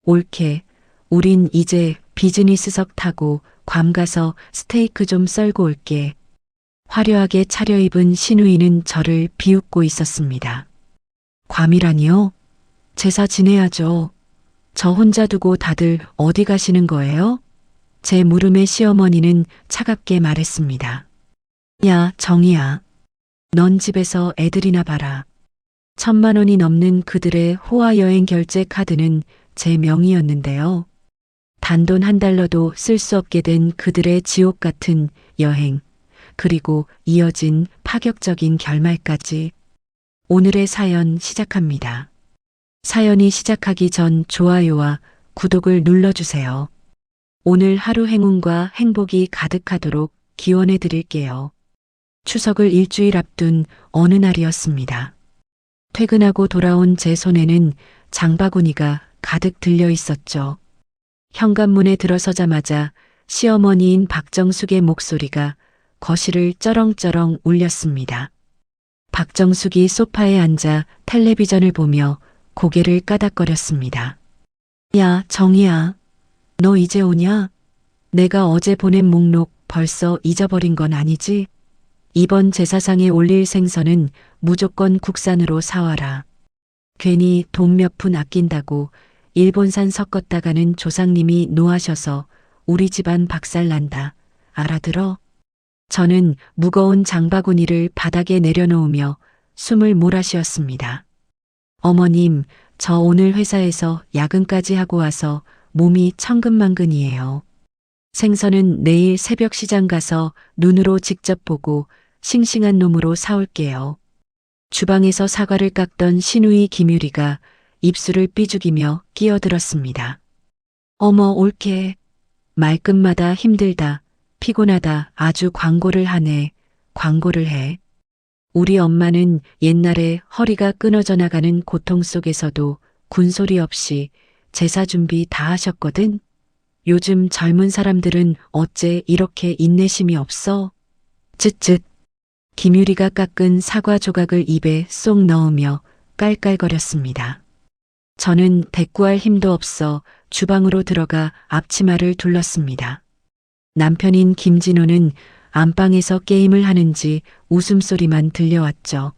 옳게. 우린 이제 비즈니스석 타고 괌 가서 스테이크 좀 썰고 올게. 화려하게 차려입은 시누이는 저를 비웃고 있었습니다. 괌이라니요? 제사 지내야죠. 저 혼자 두고 다들 어디 가시는 거예요? 제 물음에 시어머니는 차갑게 말했습니다. 야, 정이야. 넌 집에서 애들이나 봐라. 1,000만 원이 넘는 그들의 호화 여행 결제 카드는 제 명의였는데요. 단돈 $1도 쓸 수 없게 된 그들의 지옥 같은 여행, 그리고 이어진 파격적인 결말까지. 오늘의 사연 시작합니다. 사연이 시작하기 전 좋아요와 구독을 눌러주세요. 오늘 하루 행운과 행복이 가득하도록 기원해 드릴게요. 추석을 일주일 앞둔 어느 날이었습니다. 퇴근하고 돌아온 제 손에는 장바구니가 가득 들려 있었죠. 현관문에 들어서자마자 시어머니인 박정숙의 목소리가 거실을 쩌렁쩌렁 울렸습니다. 박정숙이 소파에 앉아 텔레비전을 보며 고개를 까닥거렸습니다. 야, 정이야. 너 이제 오냐? 내가 어제 보낸 목록 벌써 잊어버린 건 아니지? 이번 제사상에 올릴 생선은 무조건 국산으로 사와라. 괜히 돈 몇 푼 아낀다고 일본산 섞었다가는 조상님이 노하셔서 우리 집안 박살난다. 알아들어? 저는 무거운 장바구니를 바닥에 내려놓으며 숨을 몰아쉬었습니다. 어머님, 저 오늘 회사에서 야근까지 하고 와서 몸이 천근만근이에요. 생선은 내일 새벽 시장 가서 눈으로 직접 보고 싱싱한 놈으로 사올게요. 주방에서 사과를 깎던 시누이 김유리가 입술을 삐죽이며 끼어들었습니다. 어머, 옳게. 말끝마다 힘들다, 피곤하다, 아주 광고를 하네. 광고를 해. 우리 엄마는 옛날에 허리가 끊어져 나가는 고통 속에서도 군소리 없이 제사 준비 다 하셨거든. 요즘 젊은 사람들은 어째 이렇게 인내심이 없어? 쯧쯧. 김유리가 깎은 사과 조각을 입에 쏙 넣으며 깔깔거렸습니다. 저는 대꾸할 힘도 없어 주방으로 들어가 앞치마를 둘렀습니다. 남편인 김진호는 안방에서 게임을 하는지 웃음소리만 들려왔죠.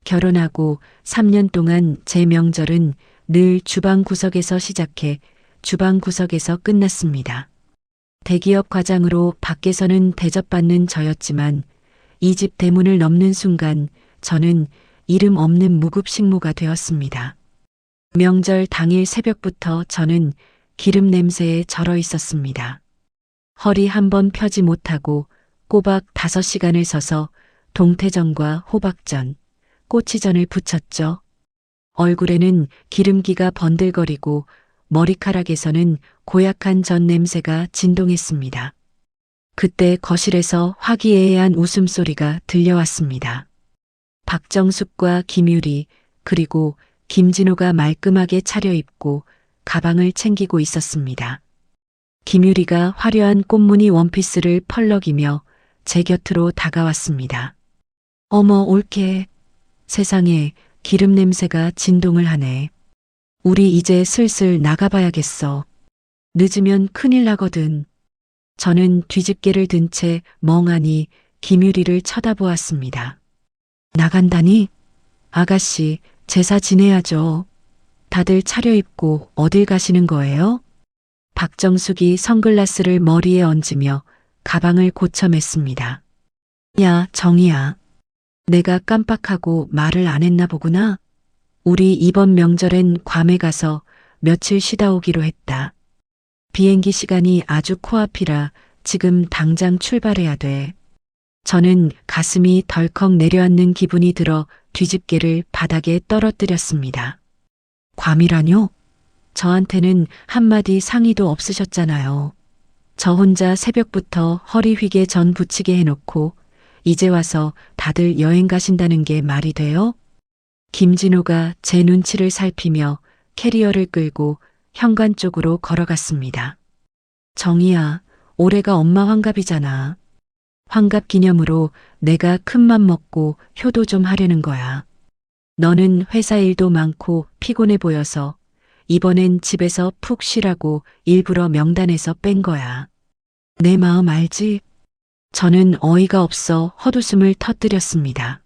결혼하고 3년 동안 제 명절은 늘 주방 구석에서 시작해 주방 구석에서 끝났습니다. 대기업 과장으로 밖에서는 대접받는 저였지만 이 집 대문을 넘는 순간 저는 이름 없는 무급식모가 되었습니다. 명절 당일 새벽부터 저는 기름 냄새에 절어 있었습니다. 허리 한번 펴지 못하고 꼬박 5시간을 서서 동태전과 호박전, 꼬치전을 부쳤죠. 얼굴에는 기름기가 번들거리고 머리카락에서는 고약한 전 냄새가 진동했습니다. 그때 거실에서 화기애애한 웃음소리가 들려왔습니다. 박정숙과 김유리 그리고 김진호가 말끔하게 차려입고 가방을 챙기고 있었습니다. 김유리가 화려한 꽃무늬 원피스를 펄럭이며 제 곁으로 다가왔습니다. 어머, 옳게. 세상에 기름 냄새가 진동을 하네. 우리 이제 슬슬 나가봐야겠어. 늦으면 큰일 나거든. 저는 뒤집개를 든 채 멍하니 김유리를 쳐다보았습니다. 나간다니? 아가씨, 제사 지내야죠. 다들 차려입고 어딜 가시는 거예요? 박정숙이 선글라스를 머리에 얹으며 가방을 고쳐맸습니다. 야, 정이야. 내가 깜빡하고 말을 안 했나 보구나. 우리 이번 명절엔 괌에 가서 며칠 쉬다 오기로 했다. 비행기 시간이 아주 코앞이라 지금 당장 출발해야 돼. 저는 가슴이 덜컥 내려앉는 기분이 들어 뒤집개를 바닥에 떨어뜨렸습니다. 괌이라뇨? 저한테는 한마디 상의도 없으셨잖아요. 저 혼자 새벽부터 허리 휘게 전 부치게 해놓고 이제 와서 다들 여행 가신다는 게 말이 돼요? 김진호가 제 눈치를 살피며 캐리어를 끌고 현관 쪽으로 걸어갔습니다. 정이야, 올해가 엄마 환갑이잖아. 환갑 기념으로 내가 큰맘 먹고 효도 좀 하려는 거야. 너는 회사 일도 많고 피곤해 보여서 이번엔 집에서 푹 쉬라고 일부러 명단에서 뺀 거야. 내 마음 알지? 저는 어이가 없어 헛웃음을 터뜨렸습니다.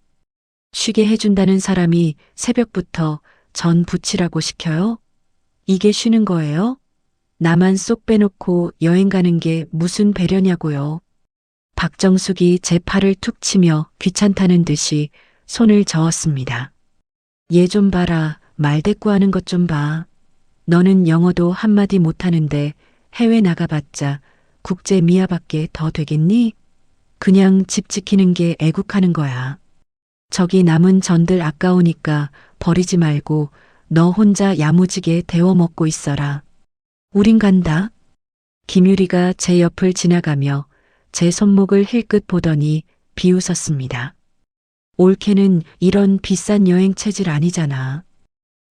쉬게 해준다는 사람이 새벽부터 전 부치라고 시켜요? 이게 쉬는 거예요? 나만 쏙 빼놓고 여행 가는 게 무슨 배려냐고요. 박정숙이 제 팔을 툭 치며 귀찮다는 듯이 손을 저었습니다. 얘 좀 봐라. 말대꾸하는 것 좀 봐. 너는 영어도 한마디 못하는데 해외 나가봤자 국제 미아밖에 더 되겠니? 그냥 집 지키는 게 애국하는 거야. 저기 남은 전들 아까우니까 버리지 말고 너 혼자 야무지게 데워 먹고 있어라. 우린 간다. 김유리가 제 옆을 지나가며 제 손목을 힐끗 보더니 비웃었습니다. 올케는 이런 비싼 여행 체질 아니잖아.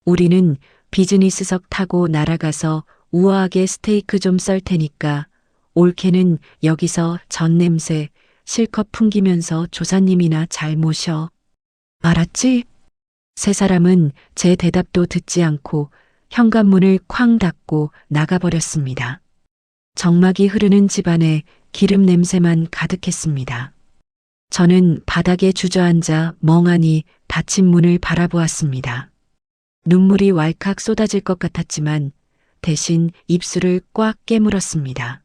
우리는 비즈니스석 타고 날아가서 우아하게 스테이크 좀 썰 테니까 올케는 여기서 전 냄새 실컷 풍기면서 조사님이나 잘 모셔. 알았지? 세 사람은 제 대답도 듣지 않고 현관문을 쾅 닫고 나가버렸습니다. 정막이 흐르는 집안에 기름 냄새만 가득했습니다. 저는 바닥에 주저앉아 멍하니 닫힌 문을 바라보았습니다. 눈물이 왈칵 쏟아질 것 같았지만 대신 입술을 꽉 깨물었습니다.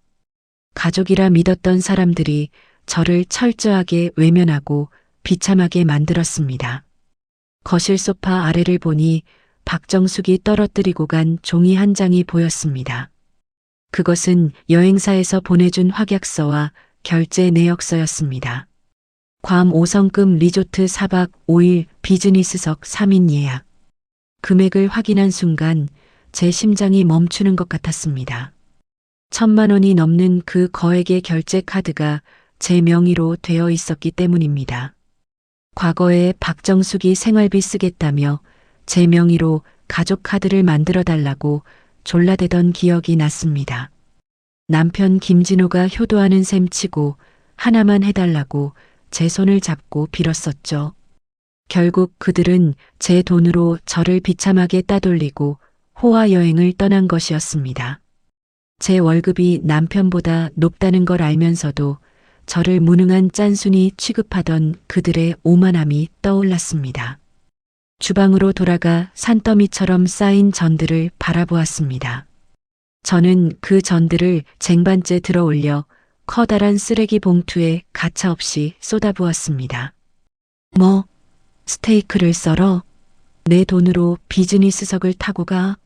가족이라 믿었던 사람들이 저를 철저하게 외면하고 비참하게 만들었습니다. 거실 소파 아래를 보니 박정숙이 떨어뜨리고 간 종이 한 장이 보였습니다. 그것은 여행사에서 보내준 확약서와 결제 내역서였습니다. 괌 5성급 리조트 4박 5일 비즈니스석 3인 예약. 금액을 확인한 순간 제 심장이 멈추는 것 같았습니다. 1,000만 원이 넘는 그 거액의 결제 카드가 제 명의로 되어 있었기 때문입니다. 과거에 박정숙이 생활비 쓰겠다며 제 명의로 가족 카드를 만들어 달라고 졸라대던 기억이 났습니다. 남편 김진호가 효도하는 셈 치고 하나만 해달라고 제 손을 잡고 빌었었죠. 결국 그들은 제 돈으로 저를 비참하게 따돌리고 호화 여행을 떠난 것이었습니다. 제 월급이 남편보다 높다는 걸 알면서도 저를 무능한 짠순이 취급하던 그들의 오만함이 떠올랐습니다. 주방으로 돌아가 산더미처럼 쌓인 전들을 바라보았습니다. 저는 그 전들을 쟁반째 들어 올려 커다란 쓰레기 봉투에 가차없이 쏟아부었습니다. 뭐, 스테이크를 썰어? 내 돈으로 비즈니스석을 타고 가?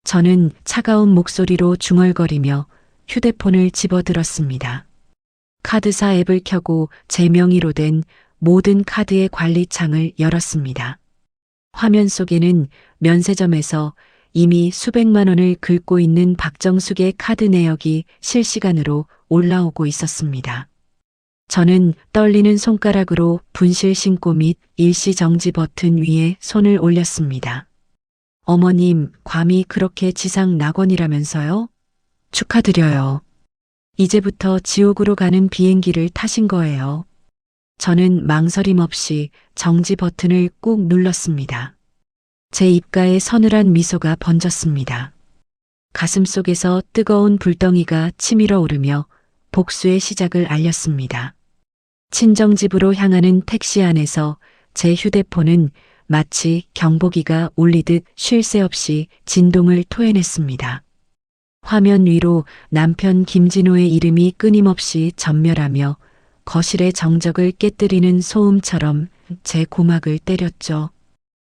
저는 차가운 목소리로 중얼거리며 휴대폰을 집어들었습니다. 카드사 앱을 켜고 제 명의로 된 모든 카드의 관리창을 열었습니다. 화면 속에는 면세점에서 이미 수백만 원을 긁고 있는 박정숙의 카드 내역이 실시간으로 올라오고 있었습니다. 저는 떨리는 손가락으로 분실 신고 및 일시 정지 버튼 위에 손을 올렸습니다. 어머님, 괌이 그렇게 지상 낙원이라면서요? 축하드려요. 이제부터 지옥으로 가는 비행기를 타신 거예요. 저는 망설임 없이 정지 버튼을 꾹 눌렀습니다. 제 입가에 서늘한 미소가 번졌습니다. 가슴속에서 뜨거운 불덩이가 치밀어 오르며 복수의 시작을 알렸습니다. 친정집으로 향하는 택시 안에서 제 휴대폰은 마치 경보기가 울리듯 쉴 새 없이 진동을 토해냈습니다. 화면 위로 남편 김진호의 이름이 끊임없이 전멸하며 거실의 정적을 깨뜨리는 소음처럼 제 고막을 때렸죠.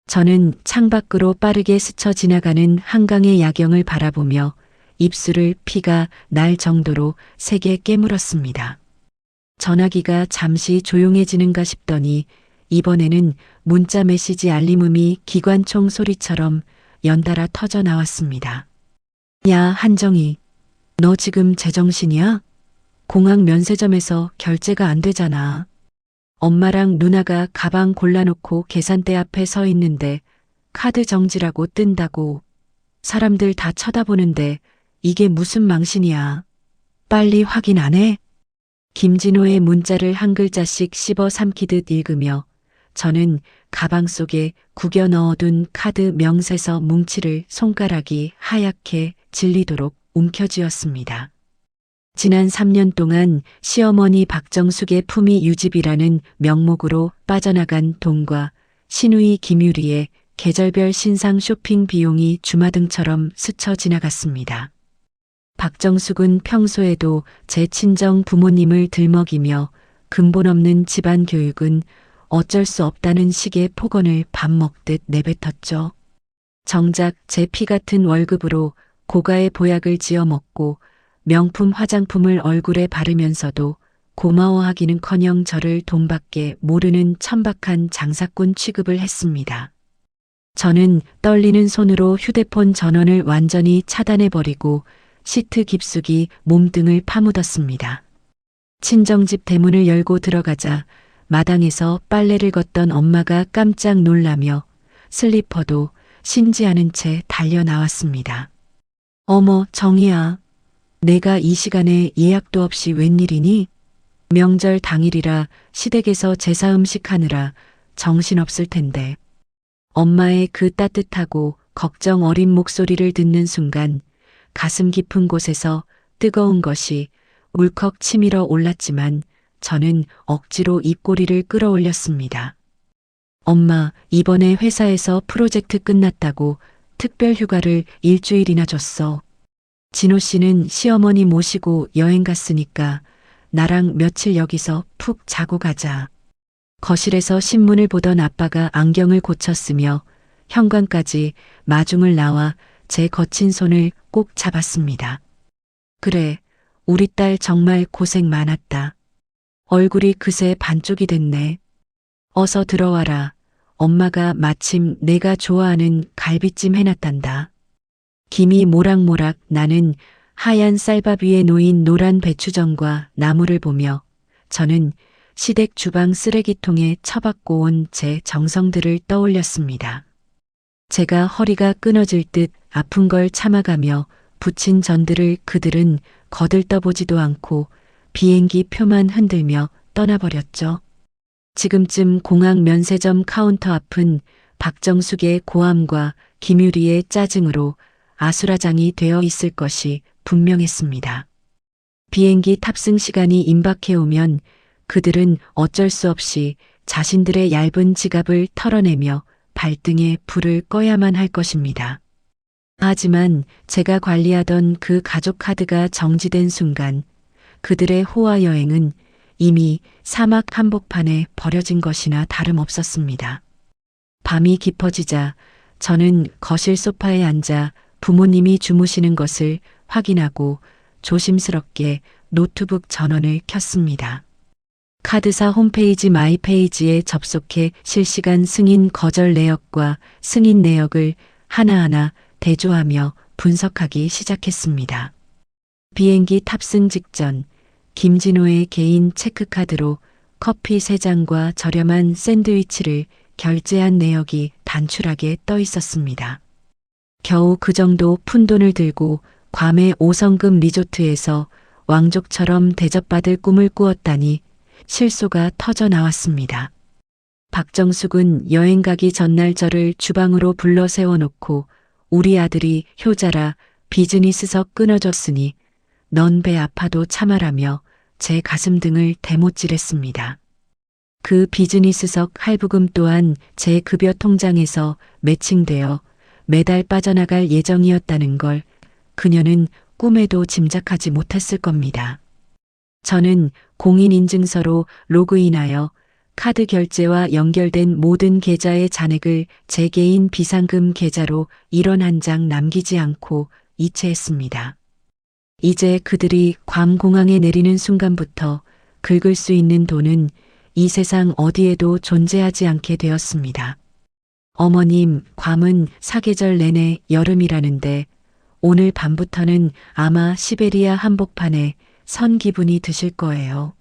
저는 창밖으로 빠르게 스쳐 지나가는 한강의 야경을 바라보며 입술을 피가 날 정도로 세게 깨물었습니다. 전화기가 잠시 조용해지는가 싶더니 이번에는 문자 메시지 알림음이 기관총 소리처럼 연달아 터져 나왔습니다. 야, 한정희, 너 지금 제정신이야? 공항 면세점에서 결제가 안 되잖아. 엄마랑 누나가 가방 골라놓고 계산대 앞에 서 있는데 카드 정지라고 뜬다고. 사람들 다 쳐다보는데 이게 무슨 망신이야. 빨리 확인 안 해? 김진호의 문자를 한 글자씩 씹어 삼키듯 읽으며 저는 가방 속에 구겨 넣어둔 카드 명세서 뭉치를 손가락이 하얗게 질리도록 움켜쥐었습니다. 지난 3년 동안 시어머니 박정숙의 품위 유지비라는 명목으로 빠져나간 돈과 시누이 김유리의 계절별 신상 쇼핑 비용이 주마등처럼 스쳐 지나갔습니다. 박정숙은 평소에도 제 친정 부모님을 들먹이며 근본 없는 집안 교육은 어쩔 수 없다는 식의 폭언을 밥 먹듯 내뱉었죠. 정작 제 피 같은 월급으로 고가의 보약을 지어 먹고 명품 화장품을 얼굴에 바르면서도 고마워하기는커녕 저를 돈밖에 모르는 천박한 장사꾼 취급을 했습니다. 저는 떨리는 손으로 휴대폰 전원을 완전히 차단해버리고 시트 깊숙이 몸등을 파묻었습니다. 친정집 대문을 열고 들어가자 마당에서 빨래를 걷던 엄마가 깜짝 놀라며 슬리퍼도 신지 않은 채 달려 나왔습니다. 어머, 정희야. 내가 이 시간에 예약도 없이 웬일이니? 명절 당일이라 시댁에서 제사 음식 하느라 정신없을 텐데. 엄마의 그 따뜻하고 걱정 어린 목소리를 듣는 순간 가슴 깊은 곳에서 뜨거운 것이 울컥 치밀어 올랐지만 저는 억지로 입꼬리를 끌어올렸습니다. 엄마, 이번에 회사에서 프로젝트 끝났다고 특별 휴가를 일주일이나 줬어. 진호 씨는 시어머니 모시고 여행 갔으니까 나랑 며칠 여기서 푹 자고 가자. 거실에서 신문을 보던 아빠가 안경을 고쳤으며 현관까지 마중을 나와 제 거친 손을 꼭 잡았습니다. 그래, 우리 딸 정말 고생 많았다. 얼굴이 그새 반쪽이 됐네. 어서 들어와라. 엄마가 마침 내가 좋아하는 갈비찜 해놨단다. 김이 모락모락 나는 하얀 쌀밥 위에 놓인 노란 배추전과 나물을 보며 저는 시댁 주방 쓰레기통에 처박고 온 제 정성들을 떠올렸습니다. 제가 허리가 끊어질 듯 아픈 걸 참아가며 부친 전들을 그들은 거들떠보지도 않고 비행기 표만 흔들며 떠나버렸죠. 지금쯤 공항 면세점 카운터 앞은 박정숙의 고함과 김유리의 짜증으로 아수라장이 되어 있을 것이 분명했습니다. 비행기 탑승 시간이 임박해 오면 그들은 어쩔 수 없이 자신들의 얇은 지갑을 털어내며 발등에 불을 꺼야만 할 것입니다. 하지만 제가 관리하던 그 가족 카드가 정지된 순간 그들의 호화 여행은 이미 사막 한복판에 버려진 것이나 다름없었습니다. 밤이 깊어지자 저는 거실 소파에 앉아 부모님이 주무시는 것을 확인하고 조심스럽게 노트북 전원을 켰습니다. 카드사 홈페이지 마이페이지에 접속해 실시간 승인 거절 내역과 승인 내역을 하나하나 대조하며 분석하기 시작했습니다. 비행기 탑승 직전 김진호의 개인 체크카드로 커피 3잔과 저렴한 샌드위치를 결제한 내역이 단출하게 떠 있었습니다. 겨우 그 정도 푼돈을 들고 괌의 5성급 리조트에서 왕족처럼 대접받을 꿈을 꾸었다니 실소가 터져 나왔습니다. 박정숙은 여행 가기 전날 저를 주방으로 불러 세워놓고 우리 아들이 효자라 비즈니스석 끊어졌으니 넌 배 아파도 참아라며 제 가슴 등을 대못질했습니다. 그 비즈니스석 할부금 또한 제 급여 통장에서 매칭되어 매달 빠져나갈 예정이었다는 걸 그녀는 꿈에도 짐작하지 못했을 겁니다. 저는 공인인증서로 로그인하여 카드 결제와 연결된 모든 계좌의 잔액을 제 개인 비상금 계좌로 1원 한 장 남기지 않고 이체했습니다. 이제 그들이 괌 공항에 내리는 순간부터 긁을 수 있는 돈은 이 세상 어디에도 존재하지 않게 되었습니다. 어머님, 괌은 사계절 내내 여름이라는데 오늘 밤부터는 아마 시베리아 한복판에 선 기분이 드실 거예요.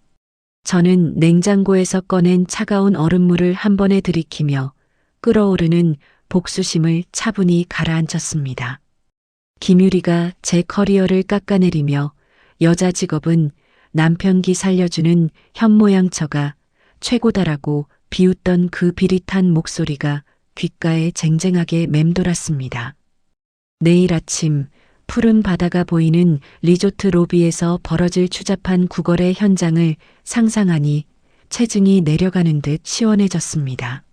저는 냉장고에서 꺼낸 차가운 얼음물을 한 번에 들이키며 끓어오르는 복수심을 차분히 가라앉혔습니다. 김유리가 제 커리어를 깎아내리며 여자 직업은 남편 기 살려주는 현모양처가 최고다라고 비웃던 그 비릿한 목소리가 귓가에 쟁쟁하게 맴돌았습니다. 내일 아침 푸른 바다가 보이는 리조트 로비에서 벌어질 추잡한 구걸의 현장을 상상하니 체증이 내려가는 듯 시원해졌습니다.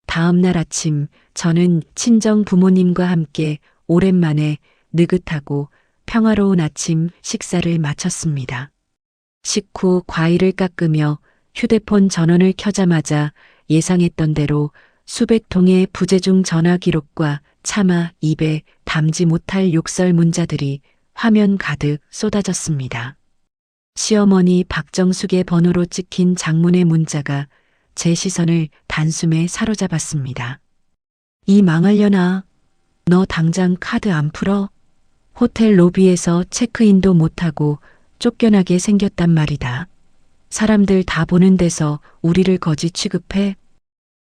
다음 날 아침 저는 친정 부모님과 함께 오랜만에 느긋하고 평화로운 아침 식사를 마쳤습니다. 식후 과일을 깎으며 휴대폰 전원을 켜자마자 예상했던 대로 수백 통의 부재중 전화 기록과 차마 입에 담지 못할 욕설 문자들이 화면 가득 쏟아졌습니다. 시어머니 박정숙의 번호로 찍힌 장문의 문자가 제 시선을 단숨에 사로잡았습니다. 이 망할려나? 너 당장 카드 안 풀어? 호텔 로비에서 체크인도 못하고 쫓겨나게 생겼단 말이다. 사람들 다 보는 데서 우리를 거지 취급해?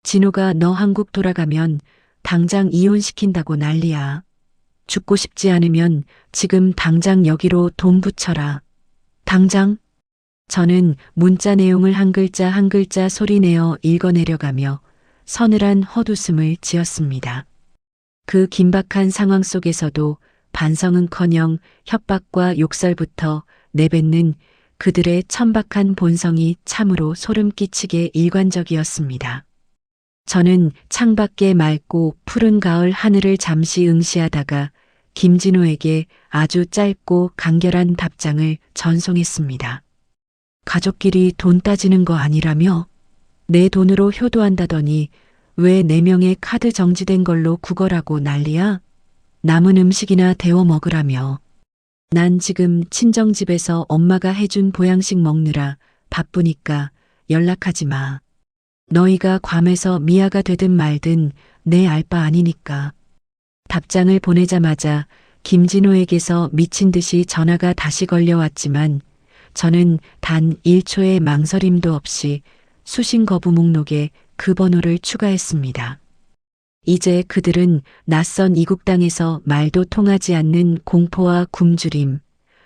진호가 너 한국 돌아가면 당장 이혼시킨다고 난리야. 죽고 싶지 않으면 지금 당장 여기로 돈 붙여라. 당장? 저는 문자 내용을 한 글자 한 글자 소리내어 읽어내려가며 서늘한 헛웃음을 지었습니다. 그 긴박한 상황 속에서도 반성은커녕 협박과 욕설부터 내뱉는 그들의 천박한 본성이 참으로 소름 끼치게 일관적이었습니다. 저는 창밖의 맑고 푸른 가을 하늘을 잠시 응시하다가 김진호에게 아주 짧고 간결한 답장을 전송했습니다. 가족끼리 돈 따지는 거 아니라며? 내 돈으로 효도한다더니 왜 4명의 카드 정지된 걸로 구걸하고 난리야? 남은 음식이나 데워 먹으라며. 난 지금 친정집에서 엄마가 해준 보양식 먹느라 바쁘니까 연락하지 마. 너희가 괌에서 미아가 되든 말든 내 알 바 아니니까. 답장을 보내자마자 김진호에게서 미친 듯이 전화가 다시 걸려왔지만 저는 단 1초의 망설임도 없이 수신 거부 목록에 그 번호를 추가했습니다. 이제 그들은 낯선 이국 땅에서 말도 통하지 않는 공포와 굶주림,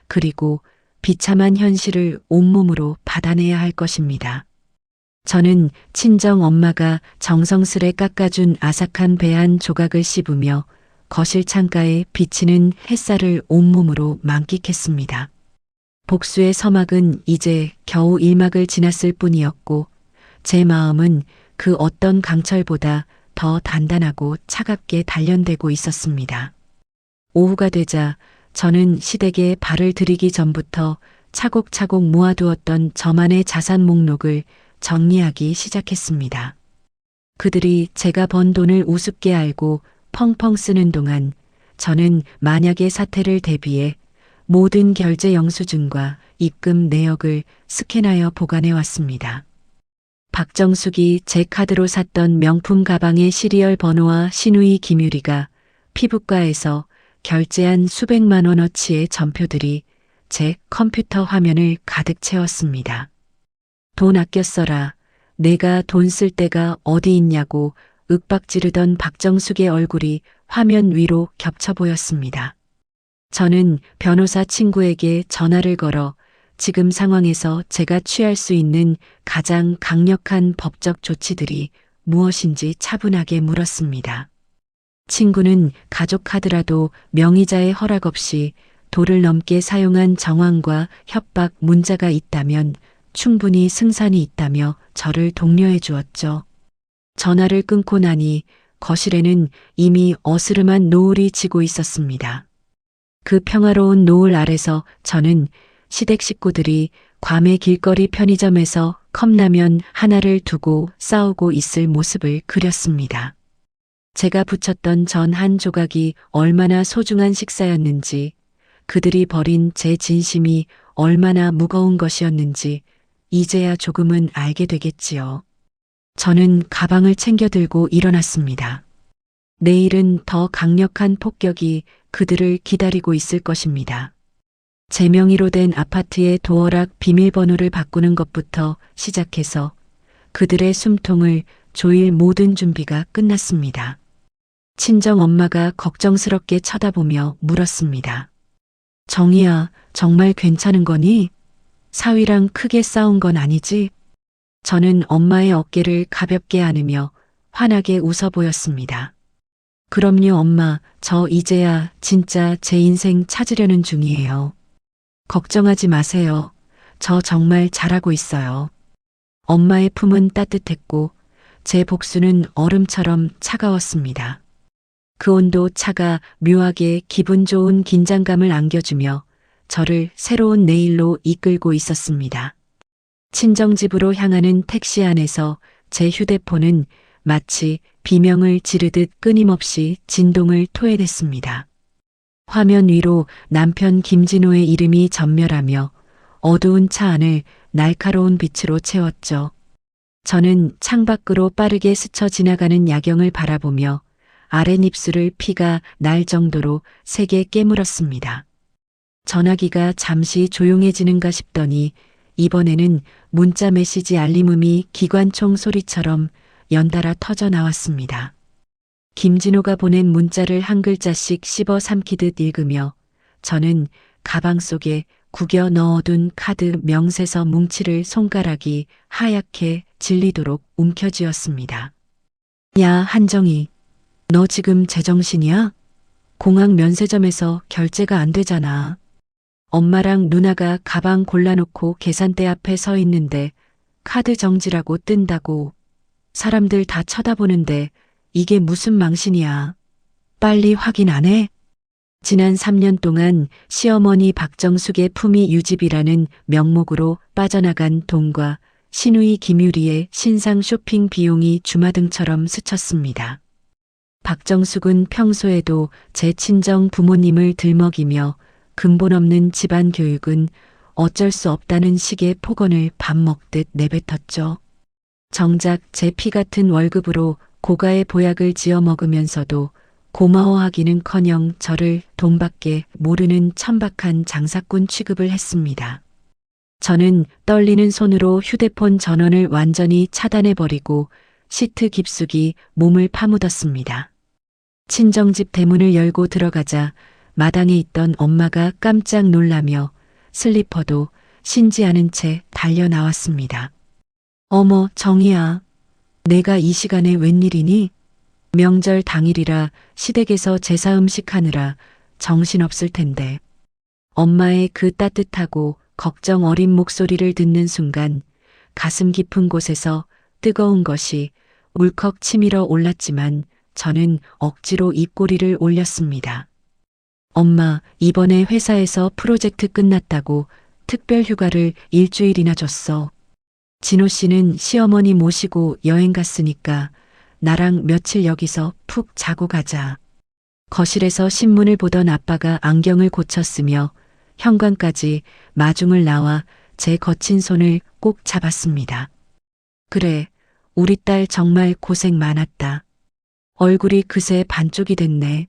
그리고 비참한 현실을 온몸으로 받아내야 할 것입니다. 저는 친정 엄마가 정성스레 깎아준 아삭한 배 한 조각을 씹으며 거실 창가에 비치는 햇살을 온몸으로 만끽했습니다. 복수의 서막은 이제 겨우 1막을 지났을 뿐이었고 제 마음은 그 어떤 강철보다 더 단단하고 차갑게 단련되고 있었습니다. 오후가 되자 저는 시댁에 발을 들이기 전부터 차곡차곡 모아두었던 저만의 자산 목록을 정리하기 시작했습니다. 그들이 제가 번 돈을 우습게 알고 펑펑 쓰는 동안 저는 만약의 사태를 대비해 모든 결제 영수증과 입금 내역을 스캔하여 보관해 왔습니다. 박정숙이 제 카드로 샀던 명품 가방의 시리얼 번호와 신우이 김유리가 피부과에서 결제한 수백만 원어치의 전표들이 제 컴퓨터 화면을 가득 채웠습니다. 돈 아껴 써라. 내가 돈 쓸 데가 어디 있냐고 윽박지르던 박정숙의 얼굴이 화면 위로 겹쳐 보였습니다. 저는 변호사 친구에게 전화를 걸어 지금 상황에서 제가 취할 수 있는 가장 강력한 법적 조치들이 무엇인지 차분하게 물었습니다. 친구는 가족 카드라도 명의자의 허락 없이 도를 넘게 사용한 정황과 협박 문자가 있다면 충분히 승산이 있다며 저를 독려해 주었죠. 전화를 끊고 나니 거실에는 이미 어스름한 노을이 지고 있었습니다. 그 평화로운 노을 아래서 저는 시댁 식구들이 괌의 길거리 편의점에서 컵라면 하나를 두고 싸우고 있을 모습을 그렸습니다. 제가 붙였던 전 한 조각이 얼마나 소중한 식사였는지, 그들이 버린 제 진심이 얼마나 무거운 것이었는지 이제야 조금은 알게 되겠지요. 저는 가방을 챙겨 들고 일어났습니다. 내일은 더 강력한 폭격이 그들을 기다리고 있을 것입니다. 제 명의로 된 아파트의 도어락 비밀번호를 바꾸는 것부터 시작해서 그들의 숨통을 조일 모든 준비가 끝났습니다. 친정 엄마가 걱정스럽게 쳐다보며 물었습니다. 정희야, 정말 괜찮은 거니? 사위랑 크게 싸운 건 아니지? 저는 엄마의 어깨를 가볍게 안으며 환하게 웃어 보였습니다. 그럼요, 엄마. 저 이제야 진짜 제 인생 찾으려는 중이에요. 걱정하지 마세요. 저 정말 잘하고 있어요. 엄마의 품은 따뜻했고 제 복수는 얼음처럼 차가웠습니다. 그 온도 차가 묘하게 기분 좋은 긴장감을 안겨주며 저를 새로운 내일로 이끌고 있었습니다. 친정집으로 향하는 택시 안에서 제 휴대폰은 마치 비명을 지르듯 끊임없이 진동을 토해댔습니다. 화면 위로 남편 김진호의 이름이 전멸하며 어두운 차 안을 날카로운 빛으로 채웠죠. 저는 창밖으로 빠르게 스쳐 지나가는 야경을 바라보며 아랫입술을 피가 날 정도로 세게 깨물었습니다. 전화기가 잠시 조용해지는가 싶더니 이번에는 문자 메시지 알림음이 기관총 소리처럼 연달아 터져 나왔습니다. 김진호가 보낸 문자를 한 글자씩 씹어 삼키듯 읽으며 저는 가방 속에 구겨 넣어둔 카드 명세서 뭉치를 손가락이 하얗게 질리도록 움켜쥐었습니다. 야, 한정희. 너 지금 제정신이야? 공항 면세점에서 결제가 안 되잖아. 엄마랑 누나가 가방 골라놓고 계산대 앞에 서 있는데 카드 정지라고 뜬다고. 사람들 다 쳐다보는데 이게 무슨 망신이야. 빨리 확인 안 해? 지난 3년 동안 시어머니 박정숙의 품위 유지비라는 명목으로 빠져나간 돈과 시누이 김유리의 신상 쇼핑 비용이 주마등처럼 스쳤습니다. 박정숙은 평소에도 제 친정 부모님을 들먹이며 근본 없는 집안 교육은 어쩔 수 없다는 식의 폭언을 밥 먹듯 내뱉었죠. 정작 제 피 같은 월급으로 고가의 보약을 지어 먹으면서도 고마워하기는커녕 저를 돈밖에 모르는 천박한 장사꾼 취급을 했습니다. 저는 떨리는 손으로 휴대폰 전원을 완전히 차단해버리고 시트 깊숙이 몸을 파묻었습니다. 친정집 대문을 열고 들어가자 마당에 있던 엄마가 깜짝 놀라며 슬리퍼도 신지 않은 채 달려 나왔습니다. 어머, 정희야. 내가 이 시간에 웬일이니? 명절 당일이라 시댁에서 제사 음식 하느라 정신없을 텐데. 엄마의 그 따뜻하고 걱정 어린 목소리를 듣는 순간 가슴 깊은 곳에서 뜨거운 것이 울컥 치밀어 올랐지만 저는 억지로 입꼬리를 올렸습니다. 엄마, 이번에 회사에서 프로젝트 끝났다고 특별 휴가를 일주일이나 줬어. 진호 씨는 시어머니 모시고 여행 갔으니까 나랑 며칠 여기서 푹 자고 가자. 거실에서 신문을 보던 아빠가 안경을 고쳤으며 현관까지 마중을 나와 제 거친 손을 꼭 잡았습니다. 그래, 우리 딸 정말 고생 많았다. 얼굴이 그새 반쪽이 됐네.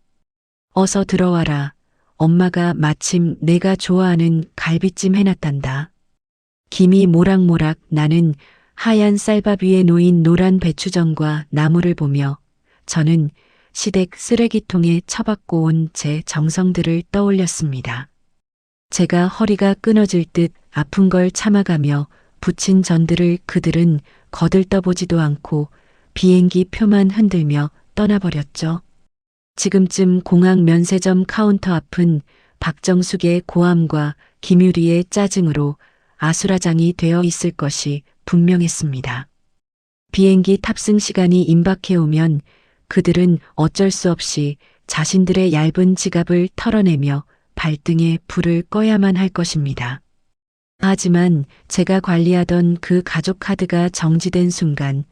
어서 들어와라. 엄마가 마침 내가 좋아하는 갈비찜 해놨단다. 김이 모락모락 나는 하얀 쌀밥 위에 놓인 노란 배추전과 나물을 보며 저는 시댁 쓰레기통에 처박고 온 제 정성들을 떠올렸습니다. 제가 허리가 끊어질 듯 아픈 걸 참아가며 부친 전들을 그들은 거들떠보지도 않고 비행기 표만 흔들며 떠나버렸죠. 지금쯤 공항 면세점 카운터 앞은 박정숙의 고함과 김유리의 짜증으로 아수라장이 되어 있을 것이 분명했습니다. 비행기 탑승 시간이 임박해 오면 그들은 어쩔 수 없이 자신들의 얇은 지갑을 털어내며 발등에 불을 꺼야만 할 것입니다. 하지만 제가 관리하던 그 가족 카드가 정지된 순간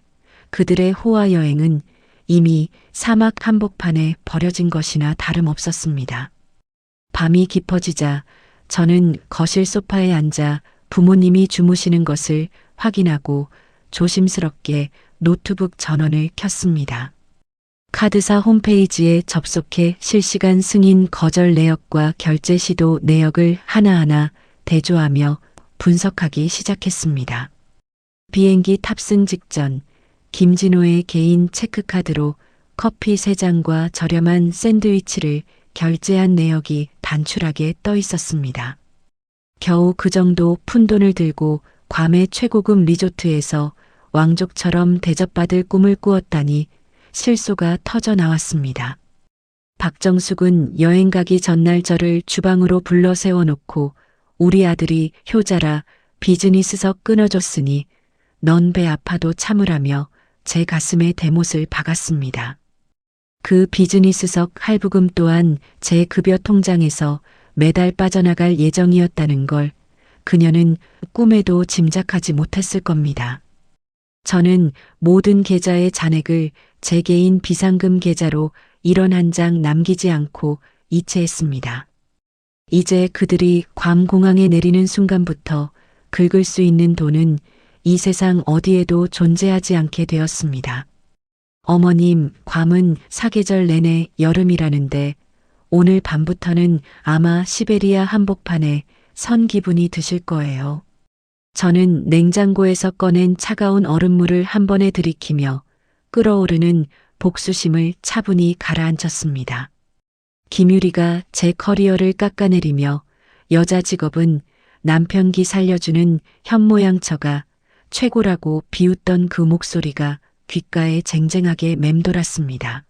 그들의 호화 여행은 이미 사막 한복판에 버려진 것이나 다름없었습니다. 밤이 깊어지자 저는 거실 소파에 앉아 부모님이 주무시는 것을 확인하고 조심스럽게 노트북 전원을 켰습니다. 카드사 홈페이지에 접속해 실시간 승인 거절 내역과 결제 시도 내역을 하나하나 대조하며 분석하기 시작했습니다. 비행기 탑승 직전 김진호의 개인 체크카드로 커피 3잔과 저렴한 샌드위치를 결제한 내역이 단출하게 떠 있었습니다. 겨우 그 정도 푼돈을 들고 괌의 최고급 리조트에서 왕족처럼 대접받을 꿈을 꾸었다니 실소가 터져 나왔습니다. 박정숙은 여행 가기 전날 저를 주방으로 불러 세워놓고 우리 아들이 효자라 비즈니스석 끊어줬으니 넌 배 아파도 참으라며 제 가슴에 대못을 박았습니다. 그 비즈니스석 할부금 또한 제 급여 통장에서 매달 빠져나갈 예정이었다는 걸 그녀는 꿈에도 짐작하지 못했을 겁니다. 저는 모든 계좌의 잔액을 제 개인 비상금 계좌로 1원 한 장 남기지 않고 이체했습니다. 이제 그들이 괌 공항에 내리는 순간부터 긁을 수 있는 돈은 이 세상 어디에도 존재하지 않게 되었습니다. 어머님, 괌은 사계절 내내 여름이라는데 오늘 밤부터는 아마 시베리아 한복판에 선 기분이 드실 거예요. 저는 냉장고에서 꺼낸 차가운 얼음물을 한 번에 들이키며 끓어오르는 복수심을 차분히 가라앉혔습니다. 김유리가 제 커리어를 깎아내리며 여자 직업은 남편 기 살려주는 현모양처가 최고라고 비웃던 그 목소리가 귓가에 쟁쟁하게 맴돌았습니다.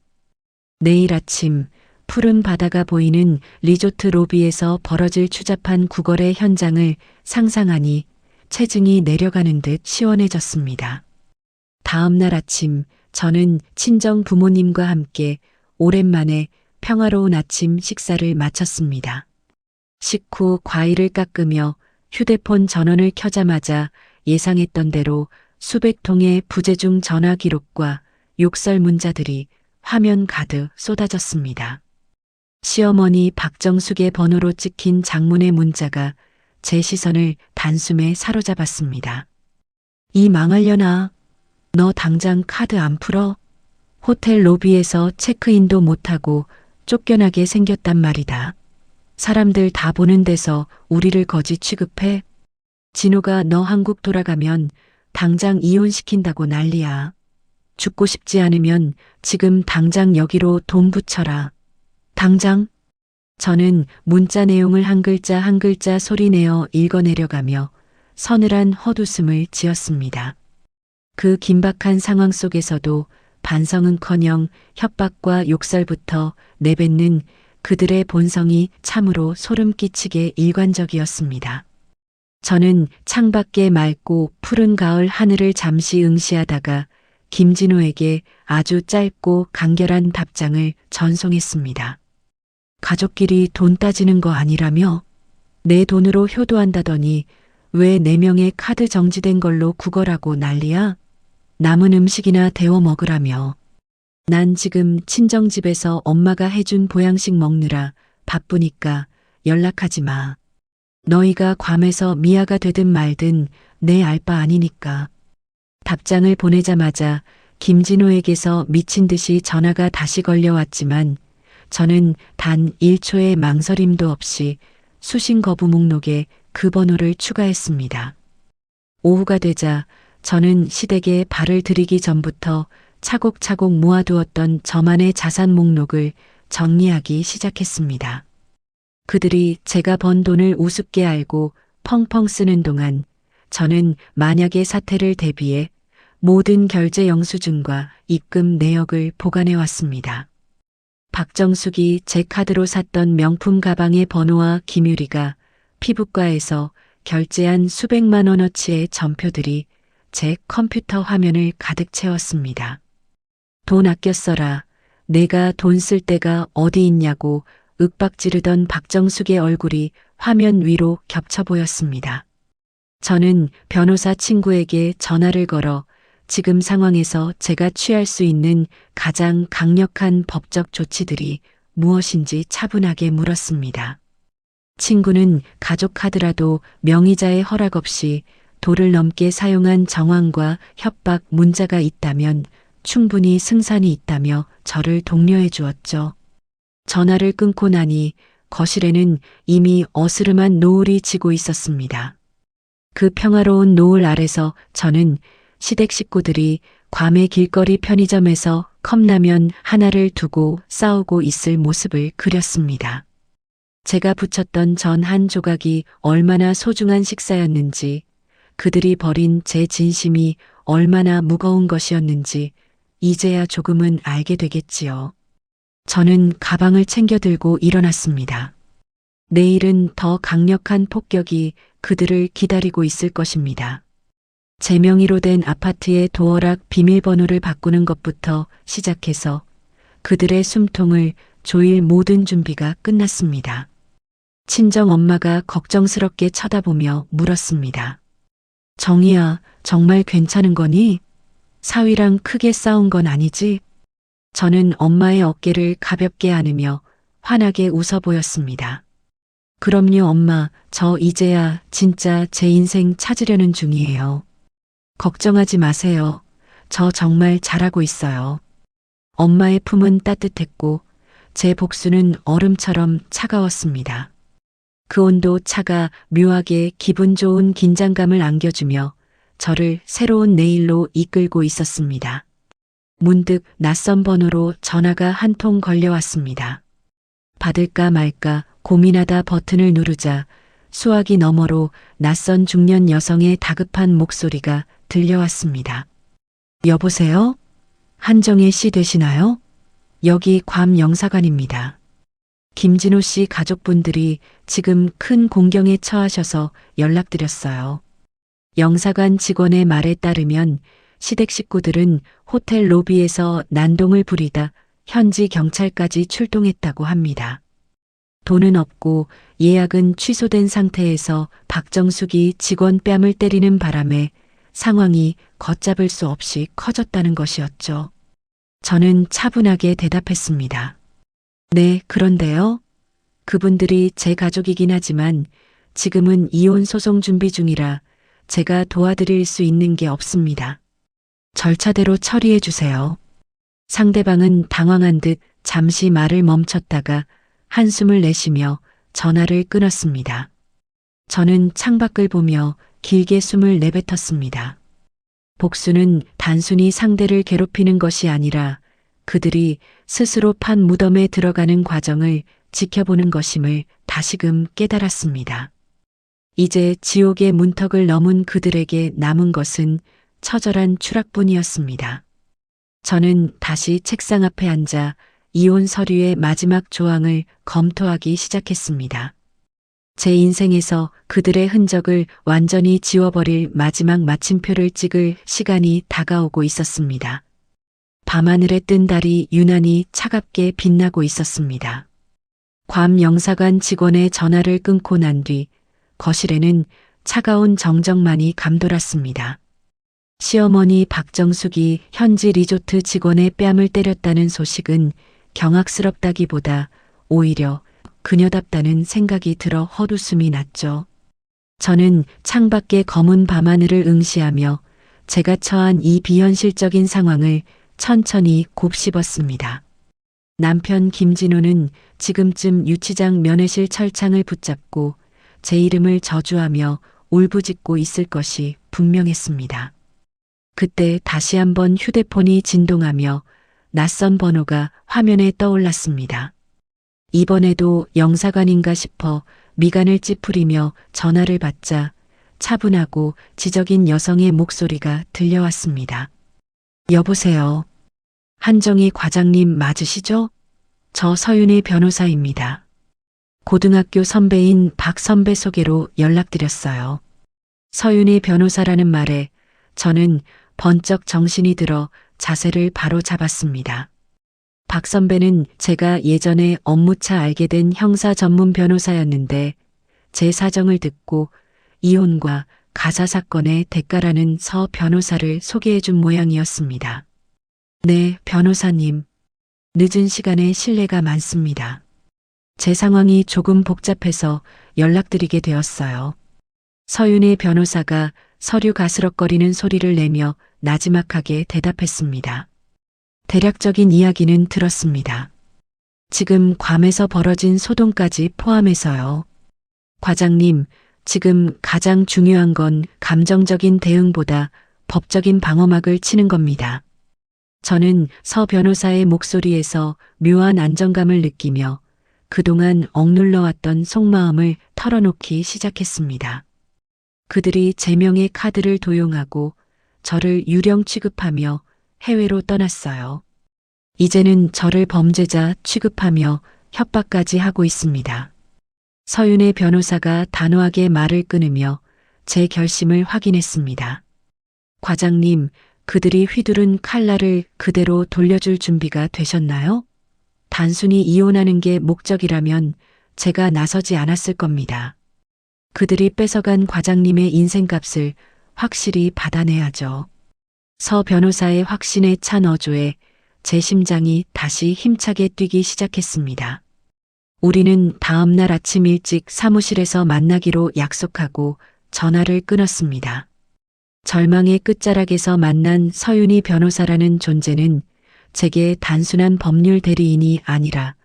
내일 아침 푸른 바다가 보이는 리조트 로비에서 벌어질 추잡한 구걸의 현장을 상상하니 체증이 내려가는 듯 시원해졌습니다. 다음 날 아침 저는 친정 부모님과 함께 오랜만에 평화로운 아침 식사를 마쳤습니다. 식후 과일을 깎으며 휴대폰 전원을 켜자마자 예상했던 대로 수백 통의 부재중 전화 기록과 욕설 문자들이 화면 가득 쏟아졌습니다. 시어머니 박정숙의 번호로 찍힌 장문의 문자가 제 시선을 단숨에 사로잡았습니다. 이 망할려나? 너 당장 카드 안 풀어? 호텔 로비에서 체크인도 못하고 쫓겨나게 생겼단 말이다. 사람들 다 보는 데서 우리를 거지 취급해? 진호가 너 한국 돌아가면 당장 이혼시킨다고 난리야. 죽고 싶지 않으면 지금 당장 여기로 돈 붙여라. 당장? 저는 문자 내용을 한 글자 한 글자 소리내어 읽어내려가며 서늘한 헛웃음을 지었습니다. 그 긴박한 상황 속에서도 반성은커녕 협박과 욕설부터 내뱉는 그들의 본성이 참으로 소름 끼치게 일관적이었습니다. 저는 창밖의 맑고 푸른 가을 하늘을 잠시 응시하다가 김진호에게 아주 짧고 간결한 답장을 전송했습니다. 가족끼리 돈 따지는 거 아니라며? 내 돈으로 효도한다더니 왜 4명의 카드 정지된 걸로 구걸하고 난리야? 남은 음식이나 데워 먹으라며. 난 지금 친정집에서 엄마가 해준 보양식 먹느라 바쁘니까 연락하지 마. 너희가 괌에서 미아가 되든 말든 내 알 바 아니니까. 답장을 보내자마자 김진호에게서 미친 듯이 전화가 다시 걸려왔지만 저는 단 1초의 망설임도 없이 수신 거부 목록에 그 번호를 추가했습니다. 오후가 되자 저는 시댁에 발을 들이기 전부터 차곡차곡 모아두었던 저만의 자산 목록을 정리하기 시작했습니다. 그들이 제가 번 돈을 우습게 알고 펑펑 쓰는 동안 저는 만약의 사태를 대비해 모든 결제 영수증과 입금 내역을 보관해 왔습니다. 박정숙이 제 카드로 샀던 명품 가방의 번호와 김유리가 피부과에서 결제한 수백만 원어치의 전표들이 제 컴퓨터 화면을 가득 채웠습니다. 돈 아껴 써라. 내가 돈 쓸 데가 어디 있냐고 윽박지르던 박정숙의 얼굴이 화면 위로 겹쳐 보였습니다. 저는 변호사 친구에게 전화를 걸어 지금 상황에서 제가 취할 수 있는 가장 강력한 법적 조치들이 무엇인지 차분하게 물었습니다. 친구는 가족 카드라도 명의자의 허락 없이 도를 넘게 사용한 정황과 협박 문자가 있다면 충분히 승산이 있다며 저를 독려해 주었죠. 전화를 끊고 나니 거실에는 이미 어스름한 노을이 지고 있었습니다. 그 평화로운 노을 아래서 저는 시댁 식구들이 괌의 길거리 편의점에서 컵라면 하나를 두고 싸우고 있을 모습을 그렸습니다. 제가 붙였던 전 한 조각이 얼마나 소중한 식사였는지, 그들이 버린 제 진심이 얼마나 무거운 것이었는지 이제야 조금은 알게 되겠지요. 저는 가방을 챙겨 들고 일어났습니다. 내일은 더 강력한 폭격이 그들을 기다리고 있을 것입니다. 제 명의로 된 아파트의 도어락 비밀번호를 바꾸는 것부터 시작해서 그들의 숨통을 조일 모든 준비가 끝났습니다. 친정 엄마가 걱정스럽게 쳐다보며 물었습니다. 정희야, 정말 괜찮은 거니? 사위랑 크게 싸운 건 아니지? 저는 엄마의 어깨를 가볍게 안으며 환하게 웃어 보였습니다. 그럼요, 엄마. 저 이제야 진짜 제 인생 찾으려는 중이에요. 걱정하지 마세요. 저 정말 잘하고 있어요. 엄마의 품은 따뜻했고 제 복수는 얼음처럼 차가웠습니다. 그 온도 차가 묘하게 기분 좋은 긴장감을 안겨주며 저를 새로운 내일로 이끌고 있었습니다. 문득 낯선 번호로 전화가 한 통 걸려왔습니다. 받을까 말까 고민하다 버튼을 누르자 수화기 너머로 낯선 중년 여성의 다급한 목소리가 들려왔습니다. 여보세요? 한정혜 씨 되시나요? 여기 괌 영사관입니다. 김진호 씨 가족분들이 지금 큰 공경에 처하셔서 연락드렸어요. 영사관 직원의 말에 따르면 시댁 식구들은 호텔 로비에서 난동을 부리다 현지 경찰까지 출동했다고 합니다. 돈은 없고 예약은 취소된 상태에서 박정숙이 직원 뺨을 때리는 바람에 상황이 걷잡을 수 없이 커졌다는 것이었죠. 저는 차분하게 대답했습니다. 네, 그런데요. 그분들이 제 가족이긴 하지만 지금은 이혼 소송 준비 중이라 제가 도와드릴 수 있는 게 없습니다. 절차대로 처리해 주세요. 상대방은 당황한 듯 잠시 말을 멈췄다가 한숨을 내쉬며 전화를 끊었습니다. 저는 창밖을 보며 길게 숨을 내뱉었습니다. 복수는 단순히 상대를 괴롭히는 것이 아니라 그들이 스스로 판 무덤에 들어가는 과정을 지켜보는 것임을 다시금 깨달았습니다. 이제 지옥의 문턱을 넘은 그들에게 남은 것은 처절한 추락뿐이었습니다. 저는 다시 책상 앞에 앉아 이혼 서류의 마지막 조항을 검토하기 시작했습니다. 제 인생에서 그들의 흔적을 완전히 지워버릴 마지막 마침표를 찍을 시간이 다가오고 있었습니다. 밤하늘에 뜬 달이 유난히 차갑게 빛나고 있었습니다. 괌 영사관 직원의 전화를 끊고 난 뒤 거실에는 차가운 정적만이 감돌았습니다. 시어머니 박정숙이 현지 리조트 직원의 뺨을 때렸다는 소식은 경악스럽다기보다 오히려 그녀답다는 생각이 들어 헛웃음이 났죠. 저는 창밖의 검은 밤하늘을 응시하며 제가 처한 이 비현실적인 상황을 천천히 곱씹었습니다. 남편 김진호는 지금쯤 유치장 면회실 철창을 붙잡고 제 이름을 저주하며 울부짖고 있을 것이 분명했습니다. 그때 다시 한번 휴대폰이 진동하며 낯선 번호가 화면에 떠올랐습니다. 이번에도 영사관인가 싶어 미간을 찌푸리며 전화를 받자 차분하고 지적인 여성의 목소리가 들려왔습니다. 여보세요. 한정희 과장님 맞으시죠? 저 서윤의 변호사입니다. 고등학교 선배인 박 선배 소개로 연락드렸어요. 서윤의 변호사라는 말에 저는 번쩍 정신이 들어 자세를 바로 잡았습니다. 박 선배는 제가 예전에 업무차 알게 된 형사 전문 변호사였는데 제 사정을 듣고 이혼과 가사 사건의 대가라는 서 변호사를 소개해 준 모양이었습니다. 네, 변호사님. 늦은 시간에 실례가 많습니다. 제 상황이 조금 복잡해서 연락드리게 되었어요. 서윤의 변호사가 서류 가스럭거리는 소리를 내며 나지막하게 대답했습니다. 대략적인 이야기는 들었습니다. 지금 괌에서 벌어진 소동까지 포함해서요. 과장님, 지금 가장 중요한 건 감정적인 대응보다 법적인 방어막을 치는 겁니다. 저는 서 변호사의 목소리에서 묘한 안정감을 느끼며 그동안 억눌러왔던 속마음을 털어놓기 시작했습니다. 그들이 제 명의 카드를 도용하고 저를 유령 취급하며 해외로 떠났어요. 이제는 저를 범죄자 취급하며 협박까지 하고 있습니다. 서윤의 변호사가 단호하게 말을 끊으며 제 결심을 확인했습니다. 과장님, 그들이 휘두른 칼날을 그대로 돌려줄 준비가 되셨나요? 단순히 이혼하는 게 목적이라면 제가 나서지 않았을 겁니다. 그들이 뺏어간 과장님의 인생값을 확실히 받아내야죠. 서 변호사의 확신에 찬 어조에 제 심장이 다시 힘차게 뛰기 시작했습니다. 우리는 다음 날 아침 일찍 사무실에서 만나기로 약속하고 전화를 끊었습니다. 절망의 끝자락에서 만난 서윤희 변호사라는 존재는 제게 단순한 법률 대리인이 아니라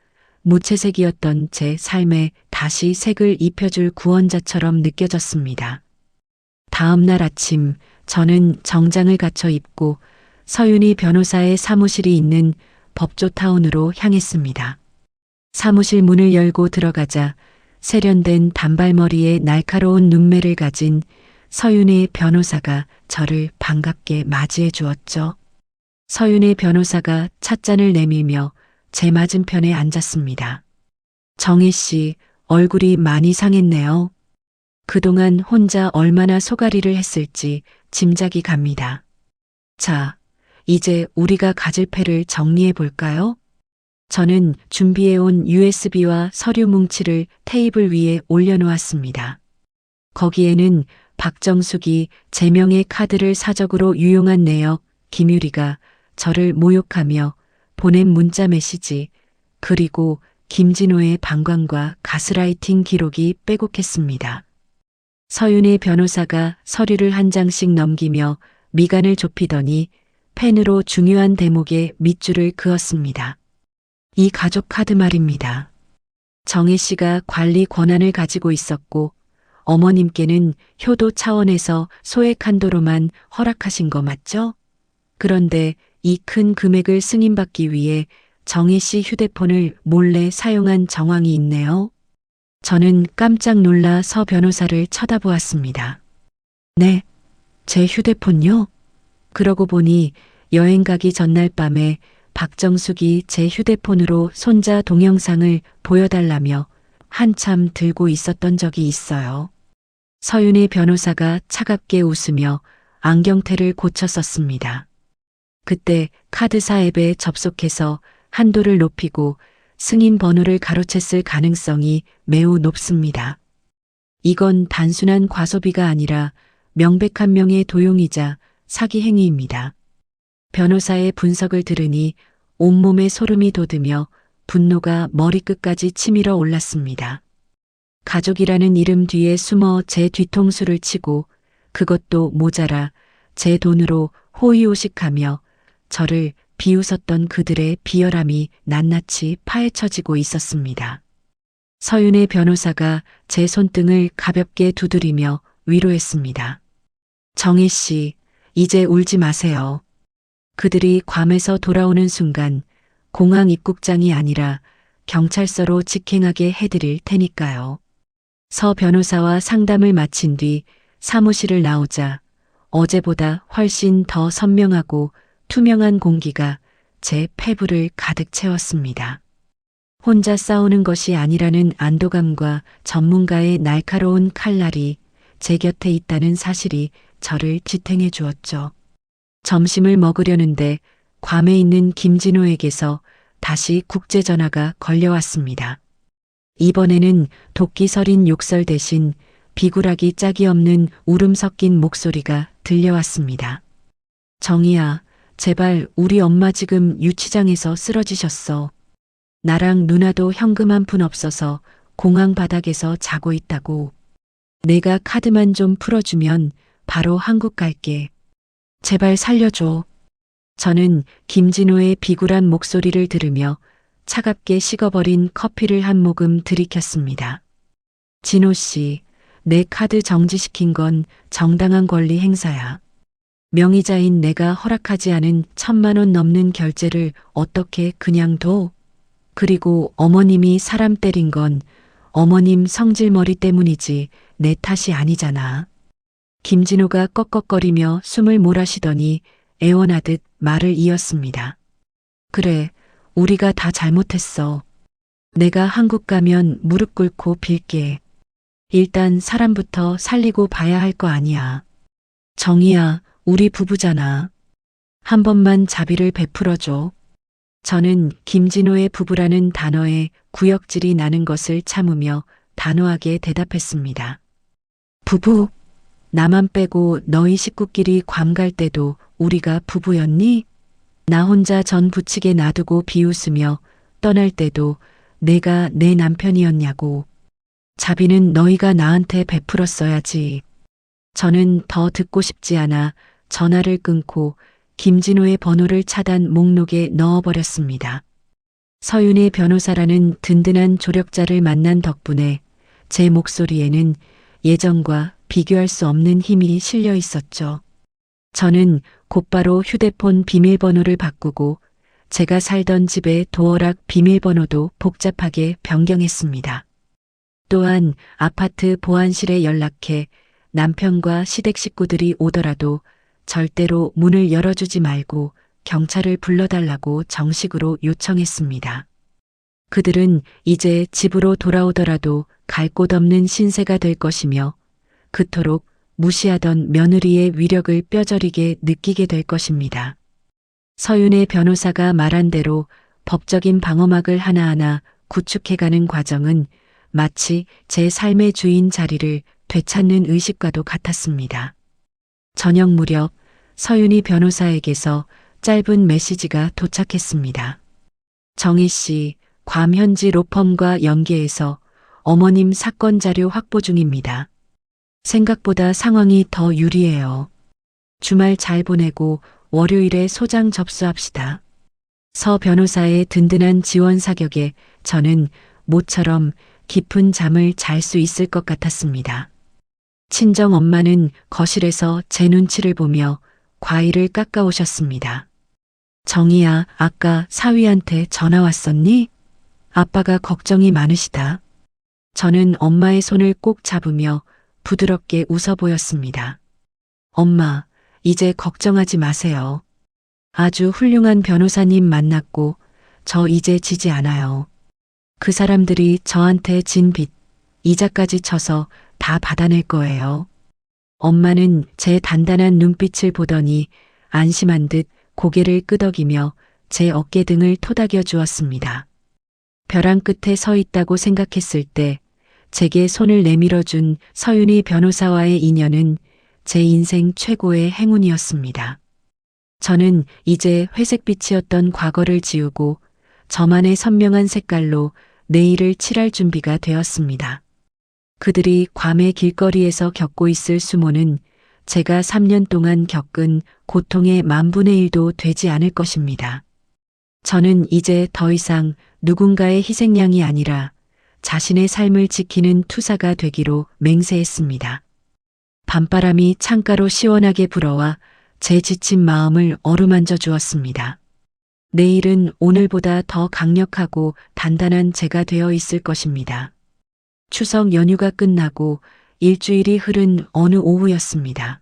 무채색이었던 제 삶에 다시 색을 입혀줄 구원자처럼 느껴졌습니다. 다음 날 아침 저는 정장을 갖춰 입고 서윤희 변호사의 사무실이 있는 법조타운으로 향했습니다. 사무실 문을 열고 들어가자 세련된 단발머리에 날카로운 눈매를 가진 서윤희 변호사가 저를 반갑게 맞이해 주었죠. 서윤희 변호사가 찻잔을 내밀며 제 맞은편에 앉았습니다. 정희 씨, 얼굴이 많이 상했네요. 그동안 혼자 얼마나 소가리를 했을지 짐작이 갑니다. 자, 이제 우리가 가질 패를 정리해 볼까요? 저는 준비해온 USB와 서류 뭉치를 테이블 위에 올려놓았습니다. 거기에는 박정숙이 제명의 카드를 사적으로 유용한 내역, 김유리가 저를 모욕하며 보낸 문자 메시지, 그리고 김진호의 방광과 가스라이팅 기록이 빼곡했습니다. 서윤의 변호사가 서류를 한 장씩 넘기며 미간을 좁히더니 펜으로 중요한 대목에 밑줄을 그었습니다. 이 가족 카드 말입니다. 정혜 씨가 관리 권한을 가지고 있었고 어머님께는 효도 차원에서 소액 한도로만 허락하신 거 맞죠? 그런데 이 큰 금액을 승인받기 위해 정혜 씨 휴대폰을 몰래 사용한 정황이 있네요. 저는 깜짝 놀라 서 변호사를 쳐다보았습니다. 네, 제 휴대폰요? 그러고 보니 여행 가기 전날 밤에 박정숙이 제 휴대폰으로 손자 동영상을 보여달라며 한참 들고 있었던 적이 있어요. 서윤의 변호사가 차갑게 웃으며 안경테를 고쳐 썼습니다. 그때 카드사 앱에 접속해서 한도를 높이고 승인 번호를 가로챘을 가능성이 매우 높습니다. 이건 단순한 과소비가 아니라 명백한 명의 도용이자 사기 행위입니다. 변호사의 분석을 들으니 온몸에 소름이 돋으며 분노가 머리끝까지 치밀어 올랐습니다. 가족이라는 이름 뒤에 숨어 제 뒤통수를 치고 그것도 모자라 제 돈으로 호의호식하며 저를 비웃었던 그들의 비열함이 낱낱이 파헤쳐지고 있었습니다. 서윤의 변호사가 제 손등을 가볍게 두드리며 위로했습니다. 정희 씨, 이제 울지 마세요. 그들이 괌에서 돌아오는 순간 공항 입국장이 아니라 경찰서로 직행하게 해드릴 테니까요. 서 변호사와 상담을 마친 뒤 사무실을 나오자 어제보다 훨씬 더 선명하고 투명한 공기가 제 폐부를 가득 채웠습니다. 혼자 싸우는 것이 아니라는 안도감과 전문가의 날카로운 칼날이 제 곁에 있다는 사실이 저를 지탱해 주었죠. 점심을 먹으려는데 괌에 있는 김진호에게서 다시 국제전화가 걸려왔습니다. 이번에는 도끼 서린 욕설 대신 비굴하기 짝이 없는 울음 섞인 목소리가 들려왔습니다. 정희야, 제발 우리 엄마 지금 유치장에서 쓰러지셨어. 나랑 누나도 현금 한 푼 없어서 공항 바닥에서 자고 있다고. 내가 카드만 좀 풀어주면 바로 한국 갈게. 제발 살려줘. 저는 김진호의 비굴한 목소리를 들으며 차갑게 식어버린 커피를 한 모금 들이켰습니다. 진호 씨, 내 카드 정지시킨 건 정당한 권리 행사야. 명의자인 내가 허락하지 않은 1,000만 원 넘는 결제를 어떻게 그냥 둬? 그리고 어머님이 사람 때린 건 어머님 성질머리 때문이지 내 탓이 아니잖아. 김진호가 꺽꺽거리며 숨을 몰아쉬더니 애원하듯 말을 이었습니다. 그래, 우리가 다 잘못했어. 내가 한국 가면 무릎 꿇고 빌게. 일단 사람부터 살리고 봐야 할 거 아니야. 정희야, 우리 부부잖아. 한 번만 자비를 베풀어줘. 저는 김진호의 부부라는 단어에 구역질이 나는 것을 참으며 단호하게 대답했습니다. 부부? 나만 빼고 너희 식구끼리 괌 갈 때도 우리가 부부였니? 나 혼자 전 부치게 놔두고 비웃으며 떠날 때도 내가 내 남편이었냐고. 자비는 너희가 나한테 베풀었어야지. 저는 더 듣고 싶지 않아 전화를 끊고 김진호의 번호를 차단 목록에 넣어버렸습니다. 서윤의 변호사라는 든든한 조력자를 만난 덕분에 제 목소리에는 예전과 비교할 수 없는 힘이 실려 있었죠. 저는 곧바로 휴대폰 비밀번호를 바꾸고 제가 살던 집의 도어락 비밀번호도 복잡하게 변경했습니다. 또한 아파트 보안실에 연락해 남편과 시댁 식구들이 오더라도 절대로 문을 열어주지 말고 경찰을 불러달라고 정식으로 요청했습니다. 그들은 이제 집으로 돌아오더라도 갈 곳 없는 신세가 될 것이며 그토록 무시하던 며느리의 위력을 뼈저리게 느끼게 될 것입니다. 서윤의 변호사가 말한 대로 법적인 방어막을 하나하나 구축해가는 과정은 마치 제 삶의 주인 자리를 되찾는 의식과도 같았습니다. 저녁 무렵 서윤이 변호사에게서 짧은 메시지가 도착했습니다. 정희 씨, 괌 현지 로펌과 연계해서 어머님 사건 자료 확보 중입니다. 생각보다 상황이 더 유리해요. 주말 잘 보내고 월요일에 소장 접수합시다. 서 변호사의 든든한 지원 사격에 저는 모처럼 깊은 잠을 잘 수 있을 것 같았습니다. 친정 엄마는 거실에서 제 눈치를 보며 과일을 깎아오셨습니다. 정희야, 아까 사위한테 전화 왔었니? 아빠가 걱정이 많으시다. 저는 엄마의 손을 꼭 잡으며 부드럽게 웃어 보였습니다. 엄마, 이제 걱정하지 마세요. 아주 훌륭한 변호사님 만났고 저 이제 지지 않아요. 그 사람들이 저한테 진 빚, 이자까지 쳐서 다 받아낼 거예요. 엄마는 제 단단한 눈빛을 보더니 안심한 듯 고개를 끄덕이며 제 어깨 등을 토닥여 주었습니다. 벼랑 끝에 서 있다고 생각했을 때 제게 손을 내밀어 준 서윤희 변호사와의 인연은 제 인생 최고의 행운이었습니다. 저는 이제 회색빛이었던 과거를 지우고 저만의 선명한 색깔로 내일을 칠할 준비가 되었습니다. 그들이 괌의 길거리에서 겪고 있을 수모는 제가 3년 동안 겪은 고통의 10,000분의 1도 되지 않을 것입니다. 저는 이제 더 이상 누군가의 희생양이 아니라 자신의 삶을 지키는 투사가 되기로 맹세했습니다. 밤바람이 창가로 시원하게 불어와 제 지친 마음을 어루만져 주었습니다. 내일은 오늘보다 더 강력하고 단단한 제가 되어 있을 것입니다. 추석 연휴가 끝나고 일주일이 흐른 어느 오후였습니다.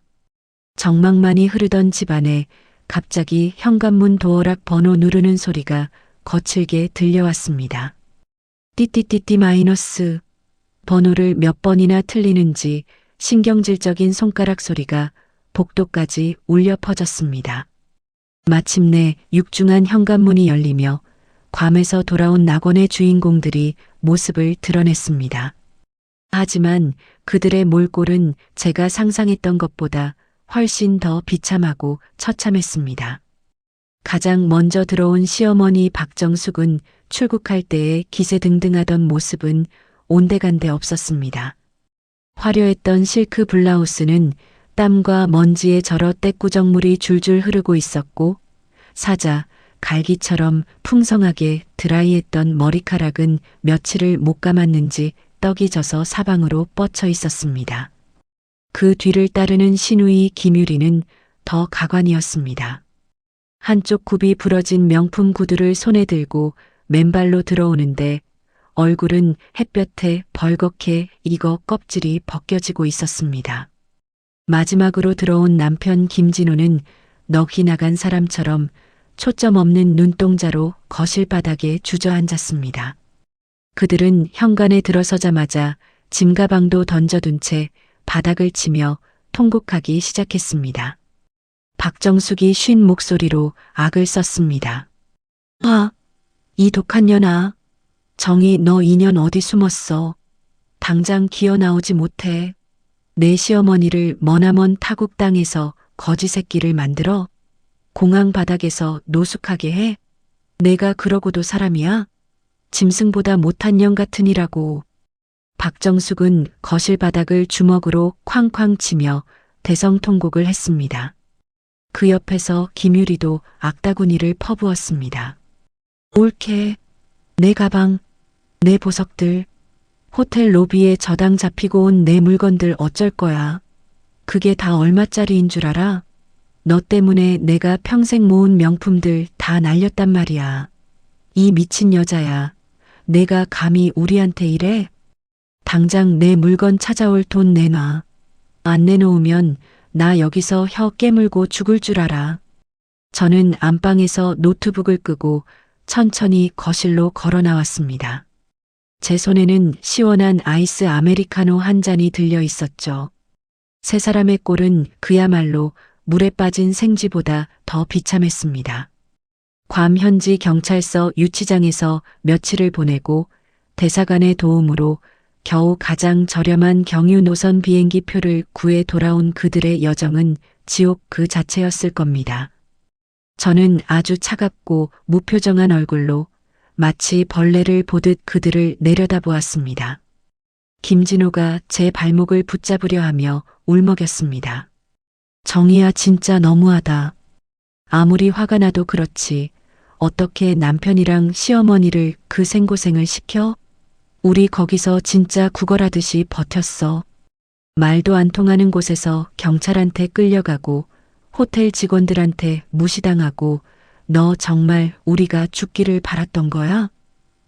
정막만이 흐르던 집안에 갑자기 현관문 도어락 번호 누르는 소리가 거칠게 들려왔습니다. 띠띠띠띠 마이너스. 번호를 몇 번이나 틀리는지 신경질적인 손가락 소리가 복도까지 울려 퍼졌습니다. 마침내 육중한 현관문이 열리며 괌에서 돌아온 낙원의 주인공들이 모습을 드러냈습니다. 하지만 그들의 몰골은 제가 상상했던 것보다 훨씬 더 비참하고 처참했습니다. 가장 먼저 들어온 시어머니 박정숙은 출국할 때의 기세등등하던 모습은 온데간데 없었습니다. 화려했던 실크 블라우스는 땀과 먼지에 절어 떼꾸정물이 줄줄 흐르고 있었고 사자, 갈기처럼 풍성하게 드라이했던 머리카락은 며칠을 못 감았는지 떡이 져서 사방으로 뻗쳐 있었습니다. 그 뒤를 따르는 시누이 김유리는 더 가관이었습니다. 한쪽 굽이 부러진 명품 구두를 손에 들고 맨발로 들어오는데 얼굴은 햇볕에 벌겋게 익어 껍질이 벗겨지고 있었습니다. 마지막으로 들어온 남편 김진호는 넋이 나간 사람처럼 초점 없는 눈동자로 거실 바닥에 주저앉았습니다. 그들은 현관에 들어서자마자 짐가방도 던져둔 채 바닥을 치며 통곡하기 시작했습니다. 박정숙이 쉰 목소리로 악을 썼습니다. 아, 이 독한 년아. 정희 너 인연 어디 숨었어. 당장 기어 나오지 못해. 내 시어머니를 머나먼 타국 땅에서 거지 새끼를 만들어 공항 바닥에서 노숙하게 해. 내가 그러고도 사람이야? 짐승보다 못한 년 같으니라고. 박정숙은 거실 바닥을 주먹으로 쾅쾅 치며 대성통곡을 했습니다. 그 옆에서 김유리도 악다구니를 퍼부었습니다. 옳게. 내 가방, 내 보석들, 호텔 로비에 저당 잡히고 온 내 물건들 어쩔 거야. 그게 다 얼마짜리인 줄 알아? 너 때문에 내가 평생 모은 명품들 다 날렸단 말이야. 이 미친 여자야. 내가 감히 우리한테 이래? 당장 내 물건 찾아올 돈 내놔. 안 내놓으면 나 여기서 혀 깨물고 죽을 줄 알아. 저는 안방에서 노트북을 끄고 천천히 거실로 걸어 나왔습니다. 제 손에는 시원한 아이스 아메리카노 한 잔이 들려 있었죠. 세 사람의 꼴은 그야말로 물에 빠진 생쥐보다 더 비참했습니다. 괌 현지 경찰서 유치장에서 며칠을 보내고 대사관의 도움으로 겨우 가장 저렴한 경유 노선 비행기 표를 구해 돌아온 그들의 여정은 지옥 그 자체였을 겁니다. 저는 아주 차갑고 무표정한 얼굴로 마치 벌레를 보듯 그들을 내려다보았습니다. 김진호가 제 발목을 붙잡으려 하며 울먹였습니다. 정희야 진짜 너무하다. 아무리 화가 나도 그렇지 어떻게 남편이랑 시어머니를 그 생고생을 시켜? 우리 거기서 진짜 구걸하듯이 버텼어. 말도 안 통하는 곳에서 경찰한테 끌려가고 호텔 직원들한테 무시당하고 너 정말 우리가 죽기를 바랐던 거야?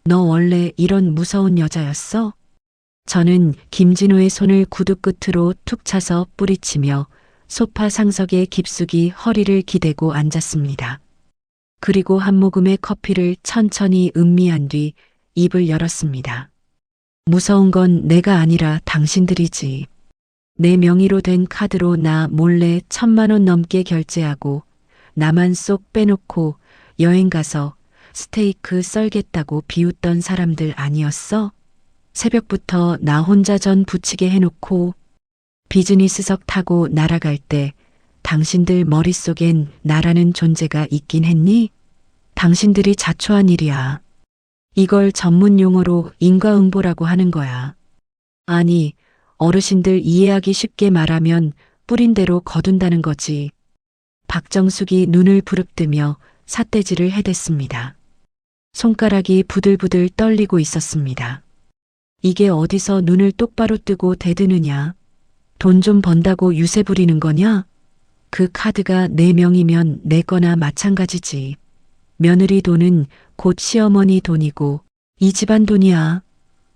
너 원래 이런 무서운 여자였어? 저는 김진호의 손을 구두 끝으로 툭 차서 뿌리치며 소파 상석에 깊숙이 허리를 기대고 앉았습니다. 그리고 한 모금의 커피를 천천히 음미한 뒤 입을 열었습니다. 무서운 건 내가 아니라 당신들이지. 내 명의로 된 카드로 나 몰래 1,000만 원 넘게 결제하고 나만 쏙 빼놓고 여행 가서 스테이크 썰겠다고 비웃던 사람들 아니었어? 새벽부터 나 혼자 전 부치게 해놓고 비즈니스석 타고 날아갈 때 당신들 머릿속엔 나라는 존재가 있긴 했니? 당신들이 자초한 일이야. 이걸 전문 용어로 인과응보라고 하는 거야. 아니, 어르신들 이해하기 쉽게 말하면 뿌린 대로 거둔다는 거지. 박정숙이 눈을 부릅뜨며 삿대질을 해댔습니다. 손가락이 부들부들 떨리고 있었습니다. 이게 어디서 눈을 똑바로 뜨고 대드느냐? 돈 좀 번다고 유세 부리는 거냐? 그 카드가 내 명이면 내 거나 마찬가지지. 며느리 돈은 곧 시어머니 돈이고 이 집안 돈이야.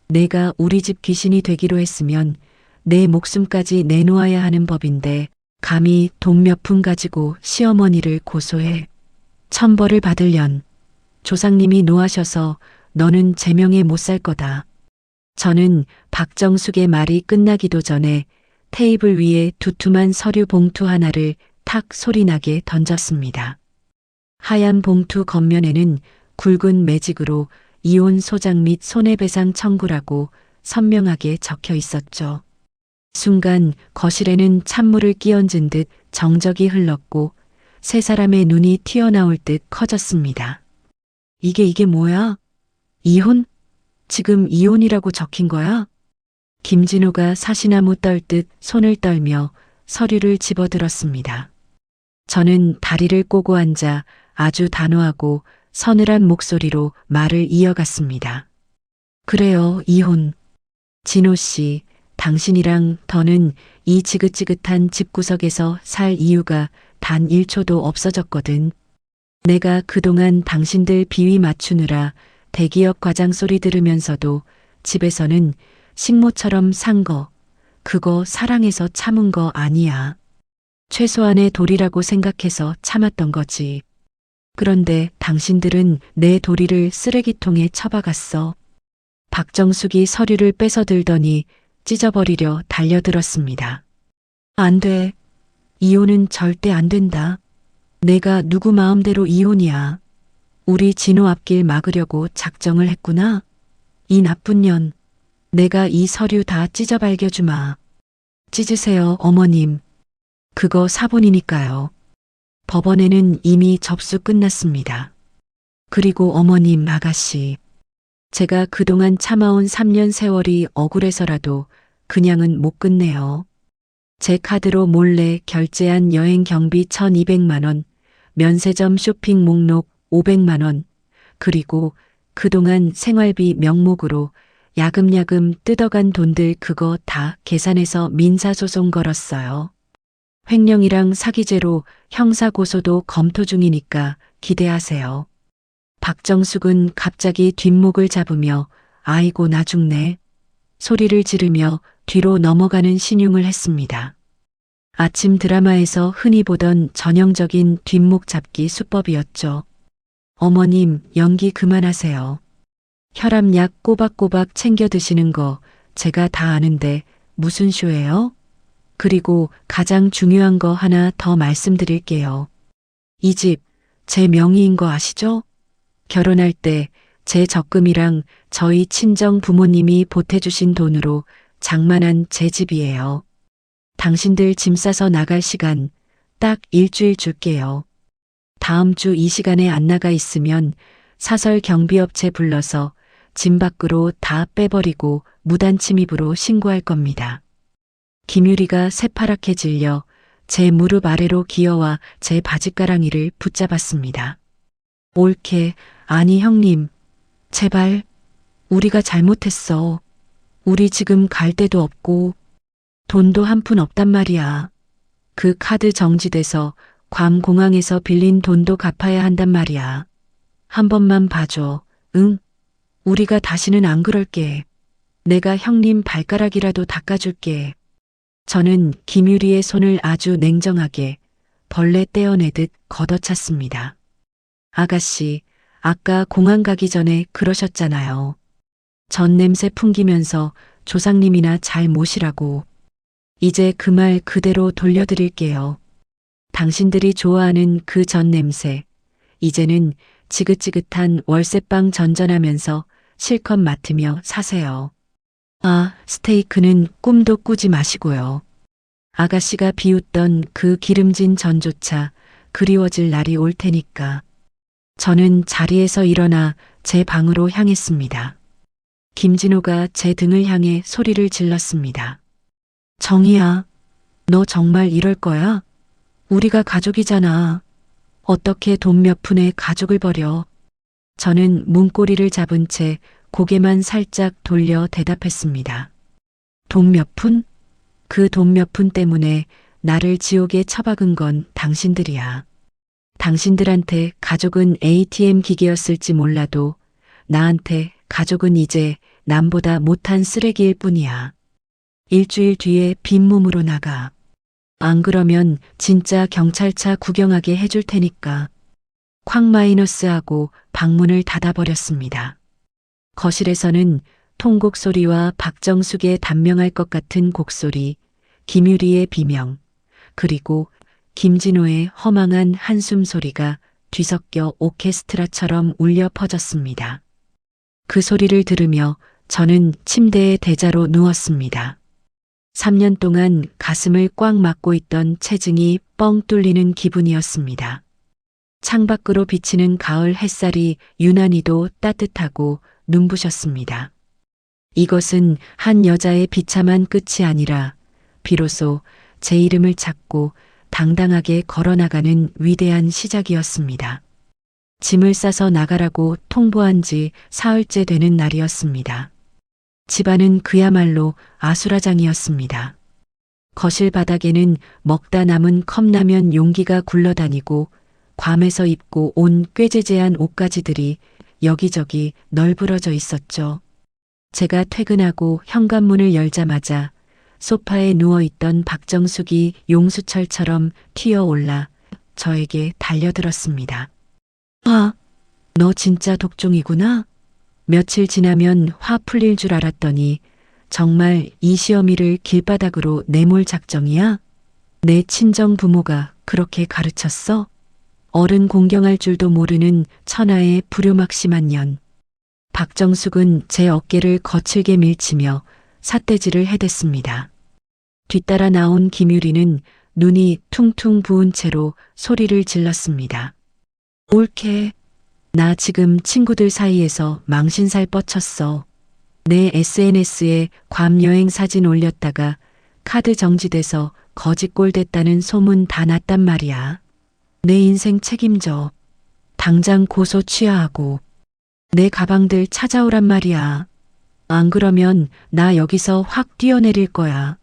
내가 우리 집 귀신이 되기로 했으면 내 목숨까지 내놓아야 하는 법인데 감히 돈 몇 푼 가지고 시어머니를 고소해. 천벌을 받으련. 조상님이 노하셔서 너는 제명에 못 살 거다. 저는 박정숙의 말이 끝나기도 전에 테이블 위에 두툼한 서류 봉투 하나를 탁 소리나게 던졌습니다. 하얀 봉투 겉면에는 굵은 매직으로 이혼 소장 및 손해배상 청구라고 선명하게 적혀 있었죠. 순간 거실에는 찬물을 끼얹은 듯 정적이 흘렀고 세 사람의 눈이 튀어나올 듯 커졌습니다. 이게 뭐야? 이혼? 지금 이혼이라고 적힌 거야? 김진호가 사시나무 떨듯 손을 떨며 서류를 집어들었습니다. 저는 다리를 꼬고 앉아 아주 단호하고 서늘한 목소리로 말을 이어갔습니다. 그래요, 이혼. 진호 씨, 당신이랑 더는 이 지긋지긋한 집구석에서 살 이유가 단 1초도 없어졌거든. 내가 그동안 당신들 비위 맞추느라 대기업 과장 소리 들으면서도 집에서는 식모처럼 산 거, 그거 사랑해서 참은 거 아니야. 최소한의 도리라고 생각해서 참았던 거지. 그런데 당신들은 내 도리를 쓰레기통에 처박았어. 박정숙이 서류를 뺏어들더니 찢어버리려 달려들었습니다. 안 돼. 이혼은 절대 안 된다. 내가 누구 마음대로 이혼이야. 우리 진호 앞길 막으려고 작정을 했구나. 이 나쁜 년. 내가 이 서류 다 찢어 발겨주마. 찢으세요, 어머님. 그거 사본이니까요. 법원에는 이미 접수 끝났습니다. 그리고 어머님, 아가씨. 제가 그동안 참아온 3년 세월이 억울해서라도 그냥은 못 끝내요. 제 카드로 몰래 결제한 여행 경비 1,200만 원, 면세점 쇼핑 목록 500만 원, 그리고 그동안 생활비 명목으로 야금야금 뜯어간 돈들 그거 다 계산해서 민사소송 걸었어요. 횡령이랑 사기죄로 형사고소도 검토 중이니까 기대하세요. 박정숙은 갑자기 뒷목을 잡으며 아이고 나 죽네 소리를 지르며 뒤로 넘어가는 신용을 했습니다. 아침 드라마에서 흔히 보던 전형적인 뒷목 잡기 수법이었죠. 어머님, 연기 그만하세요. 혈압약 꼬박꼬박 챙겨 드시는 거 제가 다 아는데 무슨 쇼예요? 그리고 가장 중요한 거 하나 더 말씀드릴게요. 이 집 제 명의인 거 아시죠? 결혼할 때 제 적금이랑 저희 친정 부모님이 보태주신 돈으로 장만한 제 집이에요. 당신들 짐 싸서 나갈 시간 딱 일주일 줄게요. 다음 주 이 시간에 안 나가 있으면 사설 경비업체 불러서 짐 밖으로 다 빼버리고 무단 침입으로 신고할 겁니다. 김유리가 새파랗게 질려 제 무릎 아래로 기어와 제 바짓가랑이를 붙잡았습니다. 옳게, 아니 형님, 제발, 우리가 잘못했어. 우리 지금 갈 데도 없고 돈도 한 푼 없단 말이야. 그 카드 정지돼서 괌 공항에서 빌린 돈도 갚아야 한단 말이야. 한 번만 봐줘. 응? 우리가 다시는 안 그럴게. 내가 형님 발가락이라도 닦아줄게. 저는 김유리의 손을 아주 냉정하게 벌레 떼어내듯 걷어찼습니다. 아가씨, 아까 공항 가기 전에 그러셨잖아요. 전 냄새 풍기면서 조상님이나 잘 모시라고. 이제 그 말 그대로 돌려드릴게요. 당신들이 좋아하는 그 전 냄새. 이제는 지긋지긋한 월세방 전전하면서 실컷 맡으며 사세요. 아, 스테이크는 꿈도 꾸지 마시고요. 아가씨가 비웃던 그 기름진 전조차 그리워질 날이 올 테니까. 저는 자리에서 일어나 제 방으로 향했습니다. 김진호가 제 등을 향해 소리를 질렀습니다. 정희야, 너 정말 이럴 거야? 우리가 가족이잖아. 어떻게 돈 몇 푼에 가족을 버려? 저는 문고리를 잡은 채 고개만 살짝 돌려 대답했습니다. 돈 몇 푼? 그 돈 몇 푼 때문에 나를 지옥에 처박은 건 당신들이야. 당신들한테 가족은 ATM 기계였을지 몰라도 나한테 가족은 이제 남보다 못한 쓰레기일 뿐이야. 일주일 뒤에 빈몸으로 나가. 안 그러면 진짜 경찰차 구경하게 해줄 테니까. 쾅 마이너스하고 방문을 닫아버렸습니다. 거실에서는 통곡 소리와 박정숙의 단명할 것 같은 곡소리, 김유리의 비명, 그리고 김진호의 허망한 한숨 소리가 뒤섞여 오케스트라처럼 울려 퍼졌습니다. 그 소리를 들으며 저는 침대에 대자로 누웠습니다. 3년 동안 가슴을 꽉 막고 있던 체증이 뻥 뚫리는 기분이었습니다. 창밖으로 비치는 가을 햇살이 유난히도 따뜻하고 눈부셨습니다. 이것은 한 여자의 비참한 끝이 아니라 비로소 제 이름을 찾고 당당하게 걸어나가는 위대한 시작이었습니다. 짐을 싸서 나가라고 통보한 지 사흘째 되는 날이었습니다. 집안은 그야말로 아수라장이었습니다. 거실 바닥에는 먹다 남은 컵라면 용기가 굴러다니고 괌에서 입고 온 꾀재재한 옷가지들이 여기저기 널브러져 있었죠. 제가 퇴근하고 현관문을 열자마자 소파에 누워있던 박정숙이 용수철처럼 튀어올라 저에게 달려들었습니다. 아, 너 진짜 독종이구나? 며칠 지나면 화 풀릴 줄 알았더니 정말 이 시어미를 길바닥으로 내몰 작정이야? 내 친정 부모가 그렇게 가르쳤어? 어른 공경할 줄도 모르는 천하의 불효막심한 년. 박정숙은 제 어깨를 거칠게 밀치며 삿대질을 해댔습니다. 뒤따라 나온 김유리는 눈이 퉁퉁 부은 채로 소리를 질렀습니다. 옳게. 나 지금 친구들 사이에서 망신살 뻗쳤어. 내 SNS에 괌 여행 사진 올렸다가 카드 정지돼서 거지꼴 됐다는 소문 다 났단 말이야. 내 인생 책임져. 당장 고소 취하하고 내 가방들 찾아오란 말이야. 안 그러면 나 여기서 확 뛰어내릴 거야.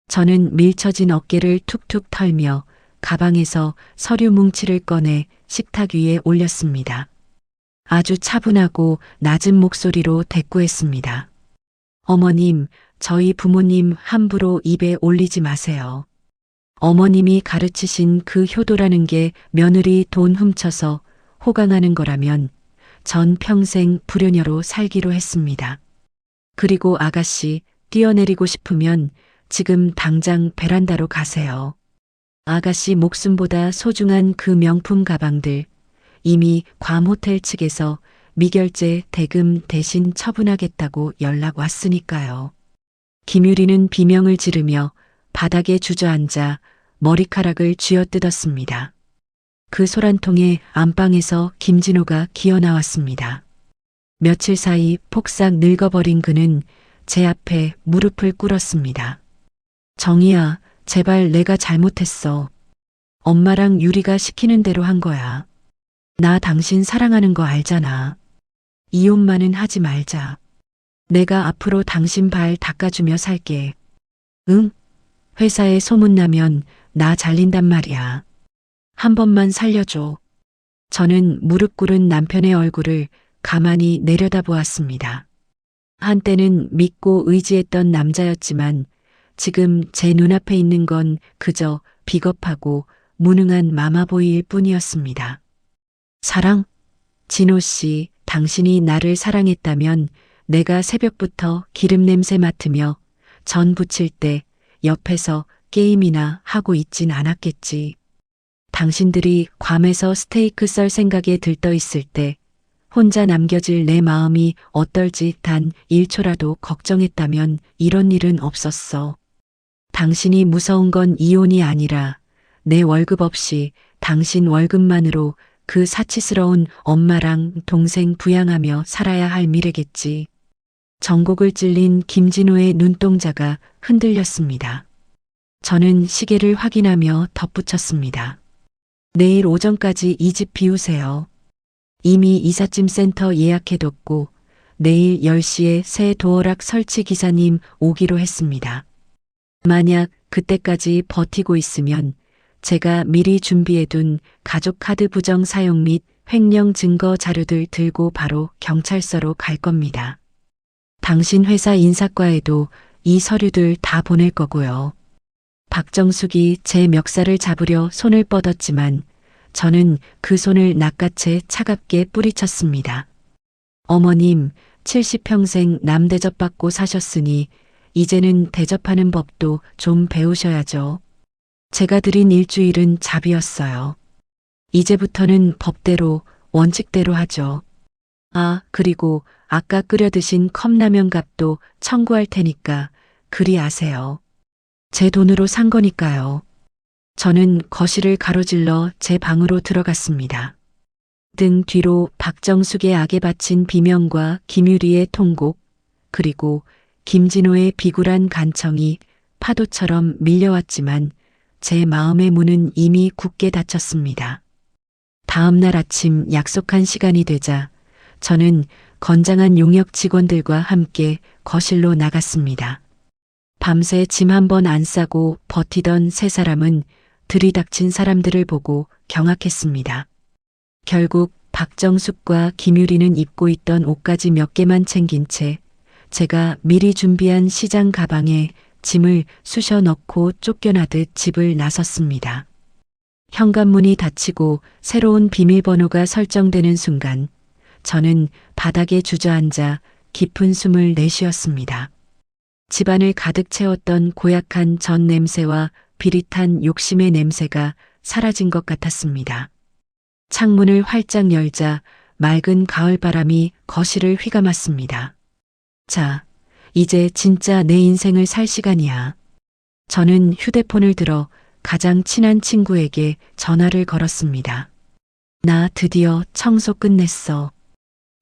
저는 밀쳐진 어깨를 툭툭 털며 가방에서 서류 뭉치를 꺼내 식탁 위에 올렸습니다. 아주 차분하고 낮은 목소리로 대꾸했습니다. 어머님, 저희 부모님 함부로 입에 올리지 마세요. 어머님이 가르치신 그 효도라는 게 며느리 돈 훔쳐서 호강하는 거라면 전 평생 불효녀로 살기로 했습니다. 그리고 아가씨, 뛰어내리고 싶으면 지금 당장 베란다로 가세요. 아가씨 목숨보다 소중한 그 명품 가방들 이미 괌 호텔 측에서 미결제 대금 대신 처분하겠다고 연락 왔으니까요. 김유리는 비명을 지르며 바닥에 주저앉아 머리카락을 쥐어뜯었습니다. 그 소란통에 안방에서 김진호가 기어나왔습니다. 며칠 사이 폭삭 늙어버린 그는 제 앞에 무릎을 꿇었습니다. 정희야, 제발 내가 잘못했어. 엄마랑 유리가 시키는 대로 한 거야. 나 당신 사랑하는 거 알잖아. 이혼만은 하지 말자. 내가 앞으로 당신 발 닦아주며 살게. 응? 회사에 소문나면 나 잘린단 말이야. 한 번만 살려줘. 저는 무릎 꿇은 남편의 얼굴을 가만히 내려다보았습니다. 한때는 믿고 의지했던 남자였지만 지금 제 눈앞에 있는 건 그저 비겁하고 무능한 마마보이일 뿐이었습니다. 사랑? 진호 씨, 당신이 나를 사랑했다면 내가 새벽부터 기름 냄새 맡으며 전 부칠 때 옆에서 게임이나 하고 있진 않았겠지. 당신들이 괌에서 스테이크 썰 생각에 들떠 있을 때 혼자 남겨질 내 마음이 어떨지 단 1초라도 걱정했다면 이런 일은 없었어. 당신이 무서운 건 이혼이 아니라 내 월급 없이 당신 월급만으로 그 사치스러운 엄마랑 동생 부양하며 살아야 할 미래겠지. 전곡을 찔린 김진호의 눈동자가 흔들렸습니다. 저는 시계를 확인하며 덧붙였습니다. 내일 오전까지 이 집 비우세요. 이미 이삿짐 센터 예약해뒀고 내일 10시에 새 도어락 설치 기사님 오기로 했습니다. 만약 그때까지 버티고 있으면 제가 미리 준비해둔 가족 카드 부정 사용 및 횡령 증거 자료들 들고 바로 경찰서로 갈 겁니다. 당신 회사 인사과에도 이 서류들 다 보낼 거고요. 박정숙이 제 멱살을 잡으려 손을 뻗었지만 저는 그 손을 낚아채 차갑게 뿌리쳤습니다. 어머님, 70평생 남 대접받고 사셨으니 이제는 대접하는 법도 좀 배우셔야죠. 제가 드린 일주일은 잡이었어요. 이제부터는 법대로, 원칙대로 하죠. 아, 그리고 아까 끓여 드신 컵라면 값도 청구할 테니까 그리 아세요. 제 돈으로 산 거니까요. 저는 거실을 가로질러 제 방으로 들어갔습니다. 등 뒤로 박정숙의 악에 바친 비명과 김유리의 통곡, 그리고 김진호의 비굴한 간청이 파도처럼 밀려왔지만 제 마음의 문은 이미 굳게 닫혔습니다. 다음 날 아침 약속한 시간이 되자 저는 건장한 용역 직원들과 함께 거실로 나갔습니다. 밤새 짐 한 번 안 싸고 버티던 세 사람은 들이닥친 사람들을 보고 경악했습니다. 결국 박정숙과 김유리는 입고 있던 옷까지 몇 개만 챙긴 채 제가 미리 준비한 시장 가방에 짐을 쑤셔 넣고 쫓겨나듯 집을 나섰습니다. 현관문이 닫히고 새로운 비밀번호가 설정되는 순간 저는 바닥에 주저앉아 깊은 숨을 내쉬었습니다. 집안을 가득 채웠던 고약한 전 냄새와 비릿한 욕심의 냄새가 사라진 것 같았습니다. 창문을 활짝 열자 맑은 가을바람이 거실을 휘감았습니다. 자, 이제 진짜 내 인생을 살 시간이야. 저는 휴대폰을 들어 가장 친한 친구에게 전화를 걸었습니다. 나 드디어 청소 끝냈어.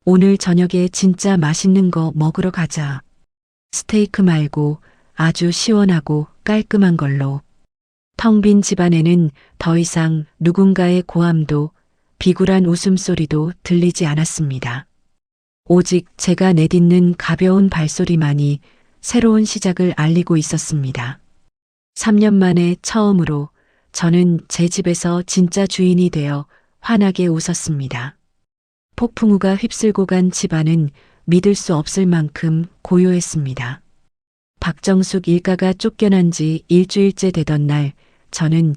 오늘 저녁에 진짜 맛있는 거 먹으러 가자. 스테이크 말고 아주 시원하고 깔끔한 걸로. 텅 빈 집안에는 더 이상 누군가의 고함도 비굴한 웃음소리도 들리지 않았습니다. 오직 제가 내딛는 가벼운 발소리만이 새로운 시작을 알리고 있었습니다. 3년 만에 처음으로 저는 제 집에서 진짜 주인이 되어 환하게 웃었습니다. 폭풍우가 휩쓸고 간 집안은 믿을 수 없을 만큼 고요했습니다. 박정숙 일가가 쫓겨난 지 일주일째 되던 날 저는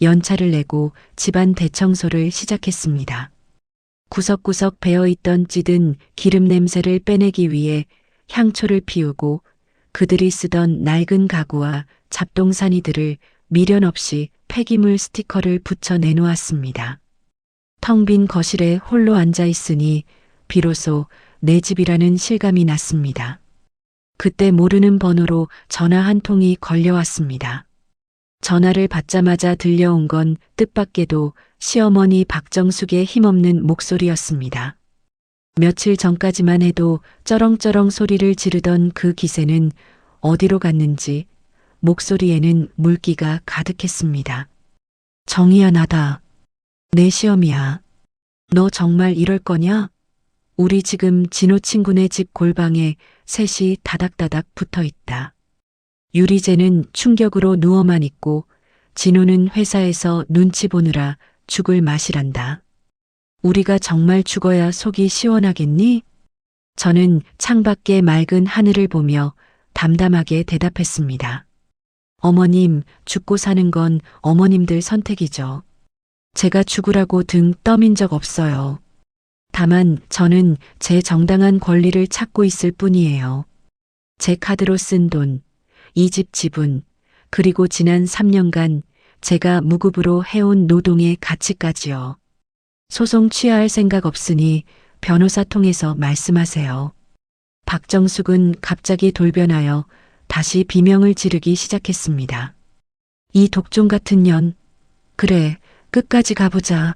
연차를 내고 집안 대청소를 시작했습니다. 구석구석 배어있던 찌든 기름 냄새를 빼내기 위해 향초를 피우고 그들이 쓰던 낡은 가구와 잡동사니들을 미련 없이 폐기물 스티커를 붙여 내놓았습니다. 텅 빈 거실에 홀로 앉아 있으니 비로소 내 집이라는 실감이 났습니다. 그때 모르는 번호로 전화 한 통이 걸려왔습니다. 전화를 받자마자 들려온 건 뜻밖에도 시어머니 박정숙의 힘없는 목소리였습니다. 며칠 전까지만 해도 쩌렁쩌렁 소리를 지르던 그 기세는 어디로 갔는지 목소리에는 물기가 가득했습니다. 정이야, 나다. 내 시험이야. 너 정말 이럴 거냐? 우리 지금 진호 친구네 집 골방에 셋이 다닥다닥 붙어 있다. 유리재는 충격으로 누워만 있고 진호는 회사에서 눈치 보느라 죽을 맛이란다. 우리가 정말 죽어야 속이 시원하겠니? 저는 창밖의 맑은 하늘을 보며 담담하게 대답했습니다. 어머님, 죽고 사는 건 어머님들 선택이죠. 제가 죽으라고 등 떠민 적 없어요. 다만 저는 제 정당한 권리를 찾고 있을 뿐이에요. 제 카드로 쓴 돈, 이 집 지분, 그리고 지난 3년간 제가 무급으로 해온 노동의 가치까지요. 소송 취하할 생각 없으니 변호사 통해서 말씀하세요. 박정숙은 갑자기 돌변하여 다시 비명을 지르기 시작했습니다. 이 독종 같은 년, 그래, 끝까지 가보자.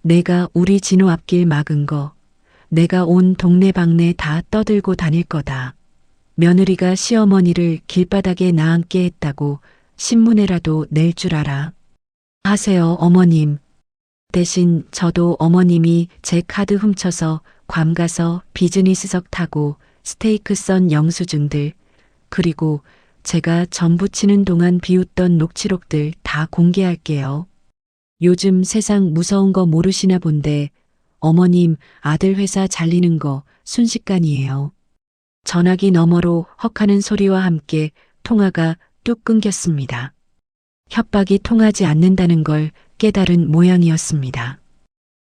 내가 우리 진호 앞길 막은 거, 내가 온 동네방네 다 떠들고 다닐 거다. 며느리가 시어머니를 길바닥에 나앉게 했다고 신문에라도 낼 줄 알아. 하세요, 어머님. 대신 저도 어머님이 제 카드 훔쳐서 괌 가서 비즈니스석 타고 스테이크 썬 영수증들, 그리고 제가 전 부치는 동안 비웃던 녹취록들 다 공개할게요. 요즘 세상 무서운 거 모르시나 본데 어머님 아들 회사 잘리는 거 순식간이에요. 전화기 너머로 헉하는 소리와 함께 통화가 뚝 끊겼습니다. 협박이 통하지 않는다는 걸 깨달은 모양이었습니다.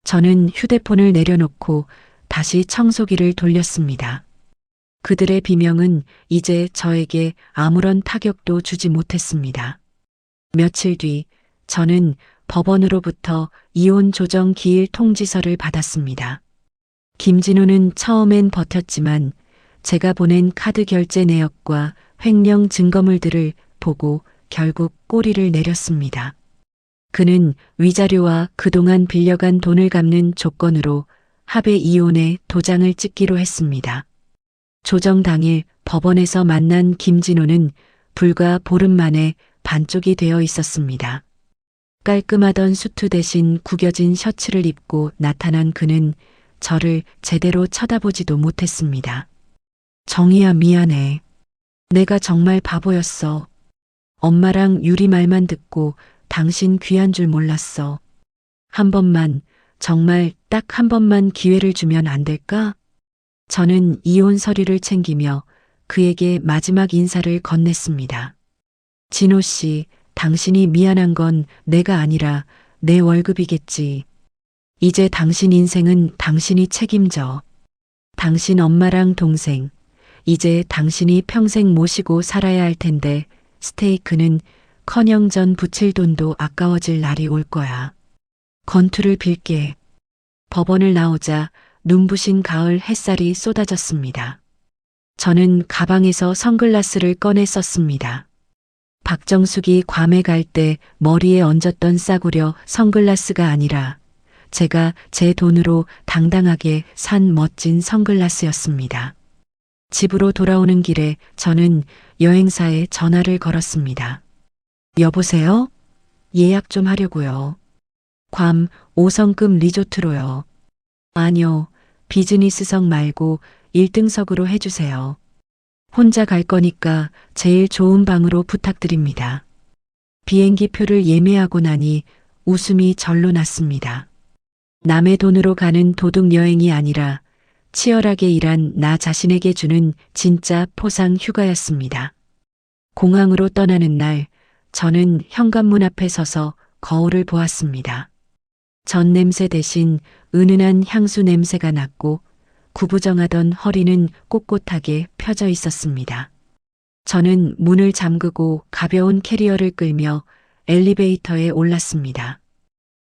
저는 휴대폰을 내려놓고 다시 청소기를 돌렸습니다. 그들의 비명은 이제 저에게 아무런 타격도 주지 못했습니다. 며칠 뒤 저는 법원으로부터 이혼 조정 기일 통지서를 받았습니다. 김진호는 처음엔 버텼지만 제가 보낸 카드 결제 내역과 횡령 증거물들을 보고 결국 꼬리를 내렸습니다. 그는 위자료와 그동안 빌려간 돈을 갚는 조건으로 합의 이혼의 도장을 찍기로 했습니다. 조정 당일 법원에서 만난 김진호는 불과 보름 만에 반쪽이 되어 있었습니다. 깔끔하던 수트 대신 구겨진 셔츠를 입고 나타난 그는 저를 제대로 쳐다보지도 못했습니다. 정희야, 미안해. 내가 정말 바보였어. 엄마랑 유리 말만 듣고 당신 귀한 줄 몰랐어. 한 번만, 정말 딱 한 번만 기회를 주면 안 될까? 저는 이혼 서류를 챙기며 그에게 마지막 인사를 건넸습니다. 진호 씨, 당신이 미안한 건 내가 아니라 내 월급이겠지. 이제 당신 인생은 당신이 책임져. 당신 엄마랑 동생, 이제 당신이 평생 모시고 살아야 할 텐데 스테이크는 커녕 전 부칠 돈도 아까워질 날이 올 거야. 건투를 빌게. 법원을 나오자 눈부신 가을 햇살이 쏟아졌습니다. 저는 가방에서 선글라스를 꺼내 썼습니다. 박정숙이 괌에 갈 때 머리에 얹었던 싸구려 선글라스가 아니라 제가 제 돈으로 당당하게 산 멋진 선글라스였습니다. 집으로 돌아오는 길에 저는 여행사에 전화를 걸었습니다. 여보세요? 예약 좀 하려고요. 괌 5성급 리조트로요. 아니요, 비즈니스석 말고 1등석으로 해주세요. 혼자 갈 거니까 제일 좋은 방으로 부탁드립니다. 비행기 표를 예매하고 나니 웃음이 절로 났습니다. 남의 돈으로 가는 도둑 여행이 아니라 치열하게 일한 나 자신에게 주는 진짜 포상 휴가였습니다. 공항으로 떠나는 날, 저는 현관문 앞에 서서 거울을 보았습니다. 전 냄새 대신 은은한 향수 냄새가 났고 구부정하던 허리는 꼿꼿하게 펴져 있었습니다. 저는 문을 잠그고 가벼운 캐리어를 끌며 엘리베이터에 올랐습니다.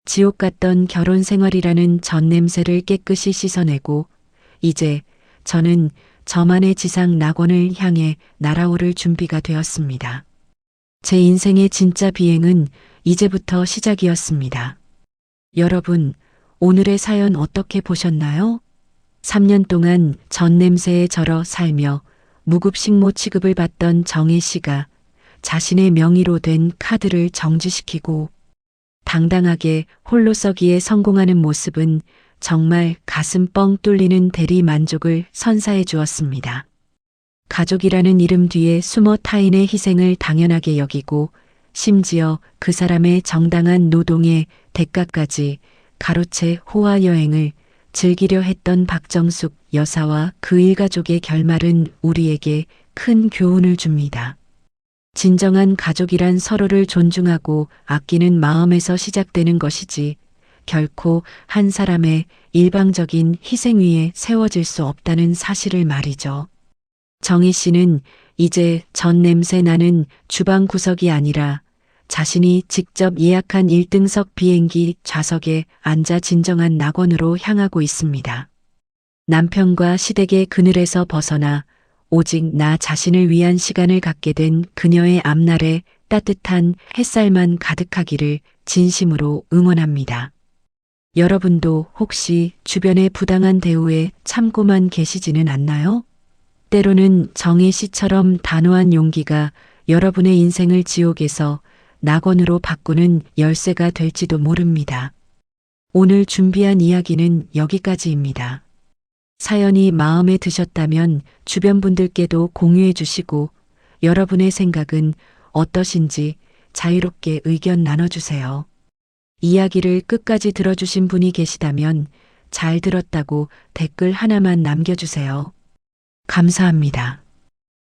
지옥 같던 결혼 생활이라는 전 냄새를 깨끗이 씻어내고 이제 저는 저만의 지상 낙원을 향해 날아오를 준비가 되었습니다. 제 인생의 진짜 비행은 이제부터 시작이었습니다. 여러분, 오늘의 사연 어떻게 보셨나요? 3년 동안 전 냄새에 절어 살며 무급식모 취급을 받던 정혜 씨가 자신의 명의로 된 카드를 정지시키고 당당하게 홀로 서기에 성공하는 모습은 정말 가슴 뻥 뚫리는 대리 만족을 선사해 주었습니다. 가족이라는 이름 뒤에 숨어 타인의 희생을 당연하게 여기고 심지어 그 사람의 정당한 노동의 대가까지 가로채 호화 여행을 즐기려 했던 박정숙 여사와 그 일가족의 결말은 우리에게 큰 교훈을 줍니다. 진정한 가족이란 서로를 존중하고 아끼는 마음에서 시작되는 것이지 결코 한 사람의 일방적인 희생 위에 세워질 수 없다는 사실을 말이죠. 정희 씨는 이제 전 냄새 나는 주방 구석이 아니라 자신이 직접 예약한 1등석 비행기 좌석에 앉아 진정한 낙원으로 향하고 있습니다. 남편과 시댁의 그늘에서 벗어나 오직 나 자신을 위한 시간을 갖게 된 그녀의 앞날에 따뜻한 햇살만 가득하기를 진심으로 응원합니다. 여러분도 혹시 주변의 부당한 대우에 참고만 계시지는 않나요? 때로는 정혜 씨처럼 단호한 용기가 여러분의 인생을 지옥에서 낙원으로 바꾸는 열쇠가 될지도 모릅니다. 오늘 준비한 이야기는 여기까지입니다. 사연이 마음에 드셨다면 주변 분들께도 공유해 주시고 여러분의 생각은 어떠신지 자유롭게 의견 나눠주세요. 이야기를 끝까지 들어주신 분이 계시다면 잘 들었다고 댓글 하나만 남겨주세요. 감사합니다.